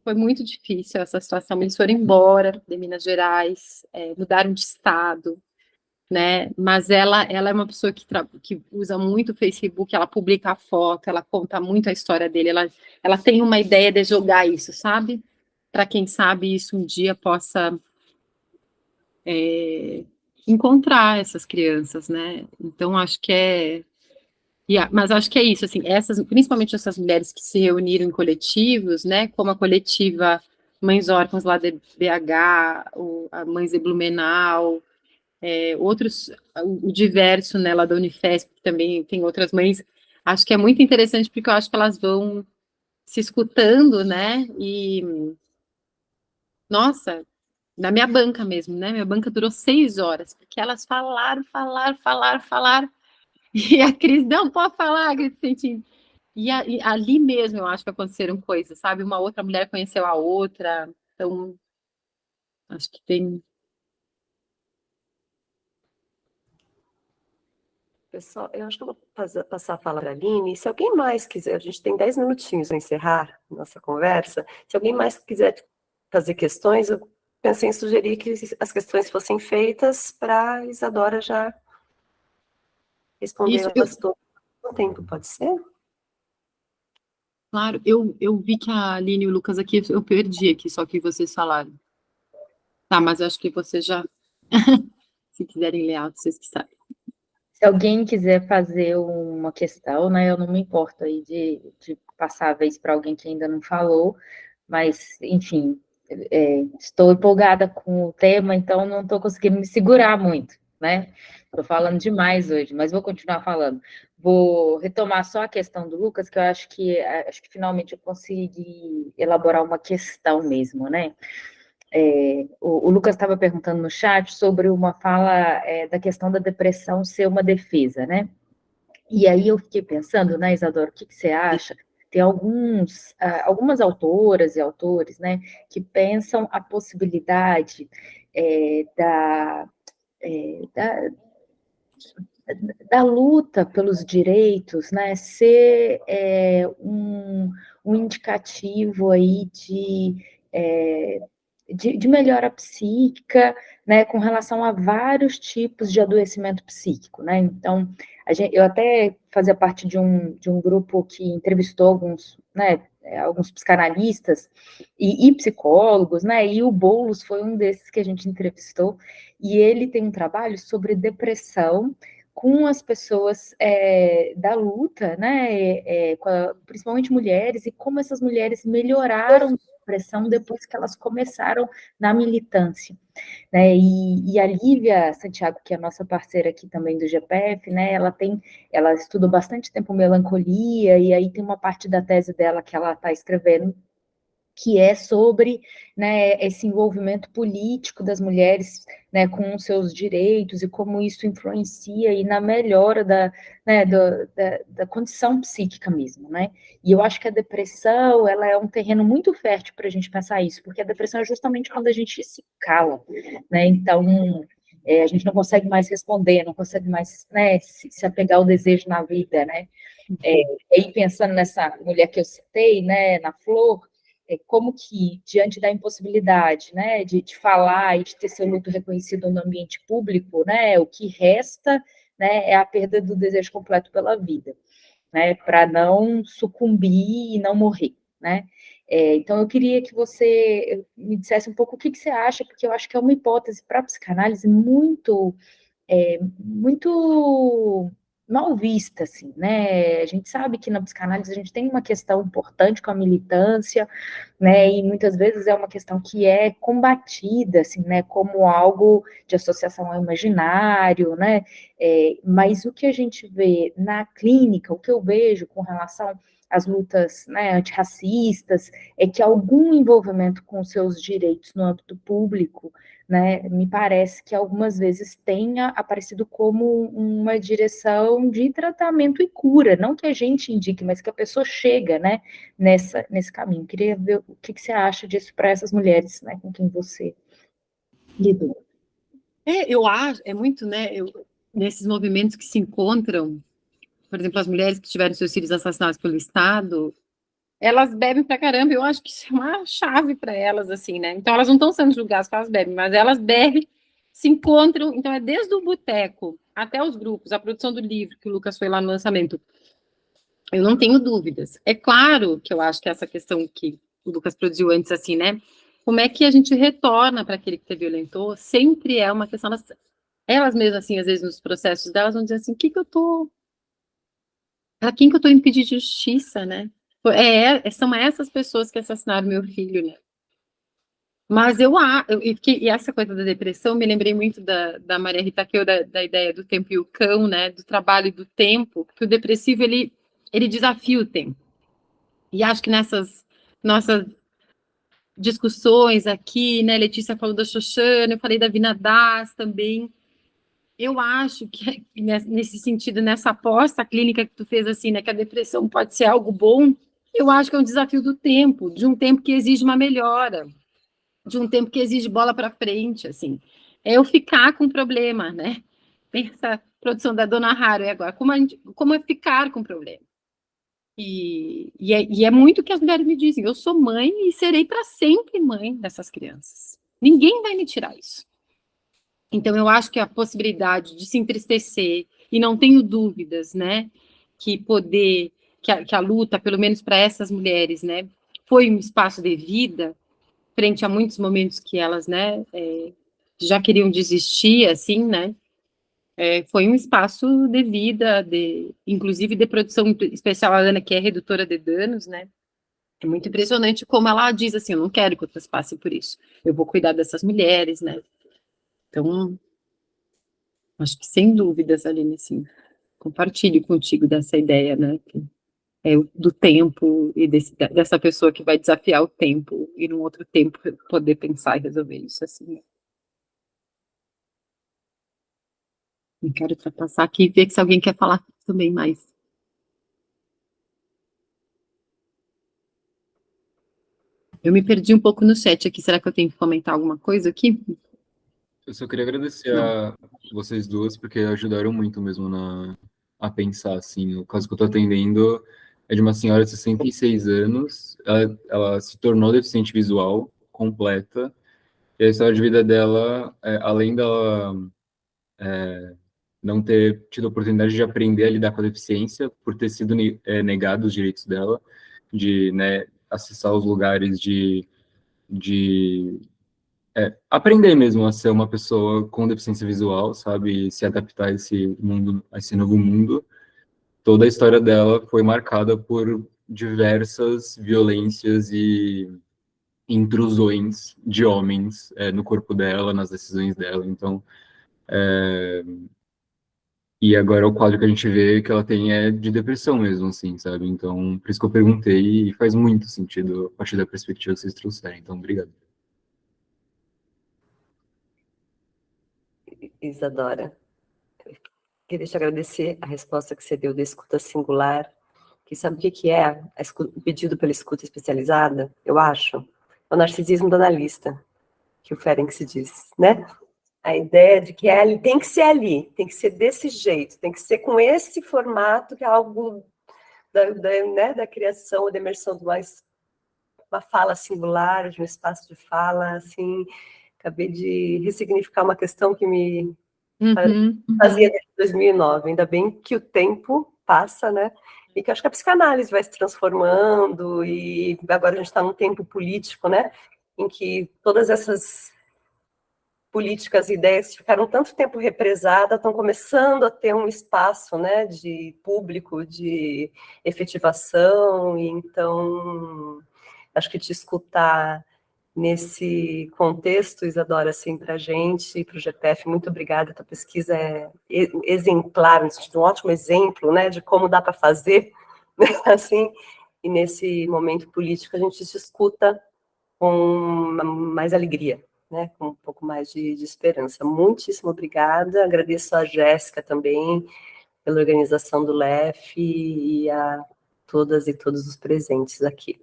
foi muito difícil essa situação. Eles foram embora de Minas Gerais, mudaram de estado, né? Mas ela é uma pessoa que usa muito o Facebook, ela publica a foto, ela conta muito a história dele, ela tem uma ideia de jogar isso, sabe? Para quem sabe isso um dia possa encontrar essas crianças, né? Então, acho que mas acho que é isso, assim, principalmente essas mulheres que se reuniram em coletivos, né, como a coletiva Mães Órfãs lá de BH, a Mães de Blumenau, outros, o Diverso, né, lá da Unifesp, que também tem outras mães, acho que é muito interessante porque eu acho que elas vão se escutando, né, e, nossa, na minha banca mesmo, né, minha banca durou 6 horas, porque elas falaram, e a Cris, não, pode falar, Cris Sentim. E ali mesmo eu acho que aconteceram coisas, sabe? Uma outra mulher conheceu a outra, então acho que tem. Pessoal, eu acho que eu vou passar a fala para a Aline. Se alguém mais quiser, a gente tem 10 minutinhos para encerrar nossa conversa. Se alguém mais quiser fazer questões, eu pensei em sugerir que as questões fossem feitas para a Isadora já responder elas todas no tempo, pode ser? Claro, eu vi que a Aline e o Lucas aqui, eu perdi aqui, só que vocês falaram. Tá, mas eu acho que vocês já, se quiserem ler alto, vocês que sabem. Se alguém quiser fazer uma questão, né, eu não me importo aí de passar a vez para alguém que ainda não falou, mas, enfim, estou empolgada com o tema, então não estou conseguindo me segurar muito, né? Estou falando demais hoje, mas vou continuar falando. Vou retomar só a questão do Lucas, que eu acho que finalmente eu consegui elaborar uma questão mesmo, né? O Lucas estava perguntando no chat sobre uma fala da questão da depressão ser uma defesa, né? E aí eu fiquei pensando, né, Isadora, o que você acha? Tem algumas autoras e autores, né, que pensam a possibilidade da luta pelos direitos, né, ser um indicativo aí de melhora psíquica, né, com relação a vários tipos de adoecimento psíquico, né? Então, eu até fazia parte de um grupo que entrevistou alguns, né, alguns psicanalistas e psicólogos, né? E o Boulos foi um desses que a gente entrevistou, e ele tem um trabalho sobre depressão com as pessoas da luta, né? Principalmente mulheres, e como essas mulheres melhoraram depressão depois que elas começaram na militância, né? E a Lívia Santiago, que é a nossa parceira aqui também do GPF, né? Ela estudou bastante tempo melancolia, e aí tem uma parte da tese dela que ela está escrevendo que é sobre, né, esse envolvimento político das mulheres, né, com os seus direitos e como isso influencia e na melhora né, da condição psíquica mesmo, né? E eu acho que a depressão, ela é um terreno muito fértil para a gente pensar isso, porque a depressão é justamente quando a gente se cala, né? Então, a gente não consegue mais responder, não consegue mais, né, se apegar ao desejo na vida, né? E pensando nessa mulher que eu citei, né, na Flor, como que, diante da impossibilidade, né, de falar e de ter seu luto reconhecido no ambiente público, né, o que resta, né, é a perda do desejo completo pela vida, né, para não sucumbir e não morrer, né. Então, eu queria que você me dissesse um pouco o que você acha, porque eu acho que é uma hipótese para a psicanálise muito muito mal vista, assim, né? A gente sabe que na psicanálise a gente tem uma questão importante com a militância, né? E muitas vezes é uma questão que é combatida, assim, né? Como algo de associação ao imaginário, né? Mas o que a gente vê na clínica, o que eu vejo com relação às lutas, né, antirracistas, é que algum envolvimento com seus direitos no âmbito público, né, me parece que algumas vezes tenha aparecido como uma direção de tratamento e cura, não que a gente indique, mas que a pessoa chega, né, nesse caminho. Queria ver o que você acha disso para essas mulheres, né, com quem você lidou. Eu acho, é muito, né, nesses movimentos que se encontram, por exemplo, as mulheres que tiveram seus filhos assassinados pelo Estado, elas bebem pra caramba, eu acho que isso é uma chave para elas, assim, né? Então, elas não estão sendo julgadas porque elas bebem, mas elas bebem, se encontram, então é desde o boteco até os grupos, a produção do livro, que o Lucas foi lá no lançamento, eu não tenho dúvidas. É claro que eu acho que essa questão que o Lucas produziu antes, assim, né? Como é que a gente retorna para aquele que te violentou, sempre é uma questão, elas mesmas, assim, às vezes nos processos delas vão dizer assim, para quem que eu tô indo pedir justiça, né? São essas pessoas que assassinaram meu filho, né? Mas e essa coisa da depressão, me lembrei muito da Maria Rita Keu, da ideia do tempo e o cão, né? Do trabalho e do tempo, que o depressivo, ele desafia o tempo. E acho que nessas nossas discussões aqui, né? Letícia falou da Xoxana, eu falei da Vina Das também. Eu acho que nesse sentido, nessa aposta clínica que tu fez assim, né? Que a depressão pode ser algo bom, eu acho que é um desafio do tempo, de um tempo que exige uma melhora, de um tempo que exige bola para frente, assim. É eu ficar com problema, né? Pensa a produção da Dona Haro agora, como é ficar com problema. E é muito o que as mulheres me dizem, eu sou mãe e serei para sempre mãe dessas crianças. Ninguém vai me tirar isso. Então, eu acho que a possibilidade de se entristecer, e não tenho dúvidas, né, que a luta, pelo menos para essas mulheres, né, foi um espaço de vida, frente a muitos momentos que elas, né, já queriam desistir, assim, né, foi um espaço de vida, inclusive de produção especial, a Ana, que é redutora de danos, né, é muito impressionante como ela diz assim, eu não quero que outras passem por isso, eu vou cuidar dessas mulheres, né, então, acho que sem dúvidas, Aline, assim, compartilho contigo dessa ideia, né, que do tempo e dessa pessoa que vai desafiar o tempo e num outro tempo poder pensar e resolver isso, assim. Não quero ultrapassar aqui e ver se alguém quer falar também mais. Eu me perdi um pouco no chat aqui, será que eu tenho que comentar alguma coisa aqui? Eu só queria agradecer a vocês duas, porque ajudaram muito mesmo a pensar, assim. O caso que eu estou atendendo é de uma senhora de 66 anos, ela se tornou deficiente visual completa, E a história de vida dela, além dela não ter tido a oportunidade de aprender a lidar com a deficiência, por ter sido negado os direitos dela, de, né, acessar os lugares de aprender mesmo a ser uma pessoa com deficiência visual, sabe, e se adaptar a esse mundo, a esse novo mundo. Toda a história dela foi marcada por diversas violências e intrusões de homens no corpo dela, nas decisões dela. Então, e agora o quadro que a gente vê que ela tem é de depressão mesmo, assim, sabe? Então, por isso que eu perguntei, e faz muito sentido a partir da perspectiva que vocês trouxeram. Então, obrigado. Isadora, queria te agradecer a resposta que você deu da escuta singular, que sabe o que que é o pedido pela escuta especializada, eu acho? É o narcisismo do analista, que o Ferenczi diz, né? A ideia de que tem que ser ali, tem que ser desse jeito, tem que ser com esse formato, que é algo né, da criação, da imersão de uma fala singular, de um espaço de fala, assim. Acabei de ressignificar uma questão que me fazia desde 2009. Ainda bem que o tempo passa, né? E que acho que a psicanálise vai se transformando, e agora a gente está num tempo político, né? Em que todas essas políticas e ideias que ficaram tanto tempo represadas estão começando a ter um espaço, né, de público, de efetivação. E então acho que te escutar nesse contexto, Isadora, assim, para a gente e para o GPF, muito obrigada. A tua pesquisa é exemplar, no sentido, um ótimo exemplo, né, de como dá para fazer, né, assim, e nesse momento político a gente te escuta com mais alegria, né, com um pouco mais de esperança. Muitíssimo obrigada. Agradeço a Jéssica também pela organização do LEF e a todas e todos os presentes aqui.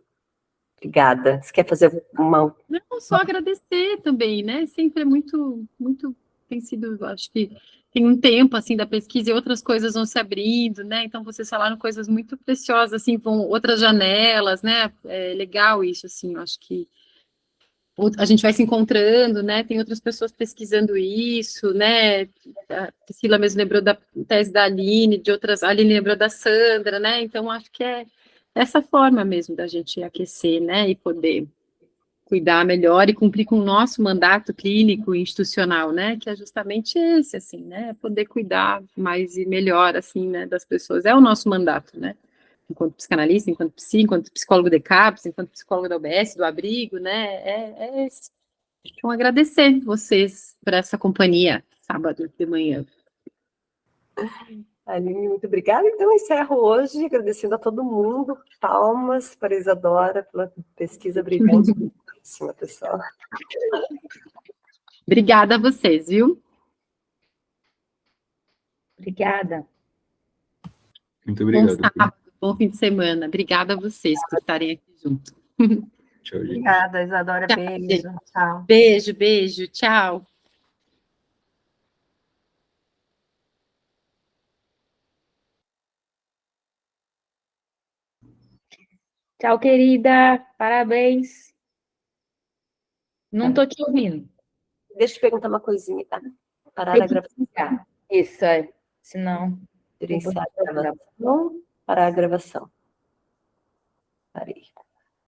Obrigada. Você quer fazer uma... Não, só agradecer também, né? Sempre é muito, muito, tem sido, acho que tem um tempo, assim, da pesquisa e outras coisas vão se abrindo, né? Então, vocês falaram coisas muito preciosas, assim, vão outras janelas, né? É legal isso, assim, eu acho que a gente vai se encontrando, né? Tem outras pessoas pesquisando isso, né? A Priscila mesmo lembrou da tese da Aline, de outras, a Aline lembrou da Sandra, né? Então, acho que é essa forma mesmo da gente aquecer, né? E poder cuidar melhor e cumprir com o nosso mandato clínico e institucional, né? Que é justamente esse, assim, né? Poder cuidar mais e melhor, assim, né? Das pessoas. É o nosso mandato, né? Enquanto psicanalista, enquanto psicólogo de CAPS, enquanto psicólogo da UBS, do abrigo, né? É esse. Então, agradecer vocês por essa companhia, sábado de manhã. Aline, muito obrigada. Então, eu encerro hoje agradecendo a todo mundo. Palmas para a Isadora pela pesquisa brilhante. Pessoal. Obrigada a vocês, viu? Obrigada. Muito obrigado. Bom sábado, bom fim de semana. Obrigada a vocês por estarem aqui junto. Tchau, gente. Obrigada, Isadora. Tchau, Beijo. gente. Tchau. Beijo, beijo. Tchau. Tchau, querida. Parabéns. Não tô te ouvindo. Deixa eu te perguntar uma coisinha, tá? Parar a gravação. Isso, é. Senão... Gerenciar a gravação. Parar a gravação.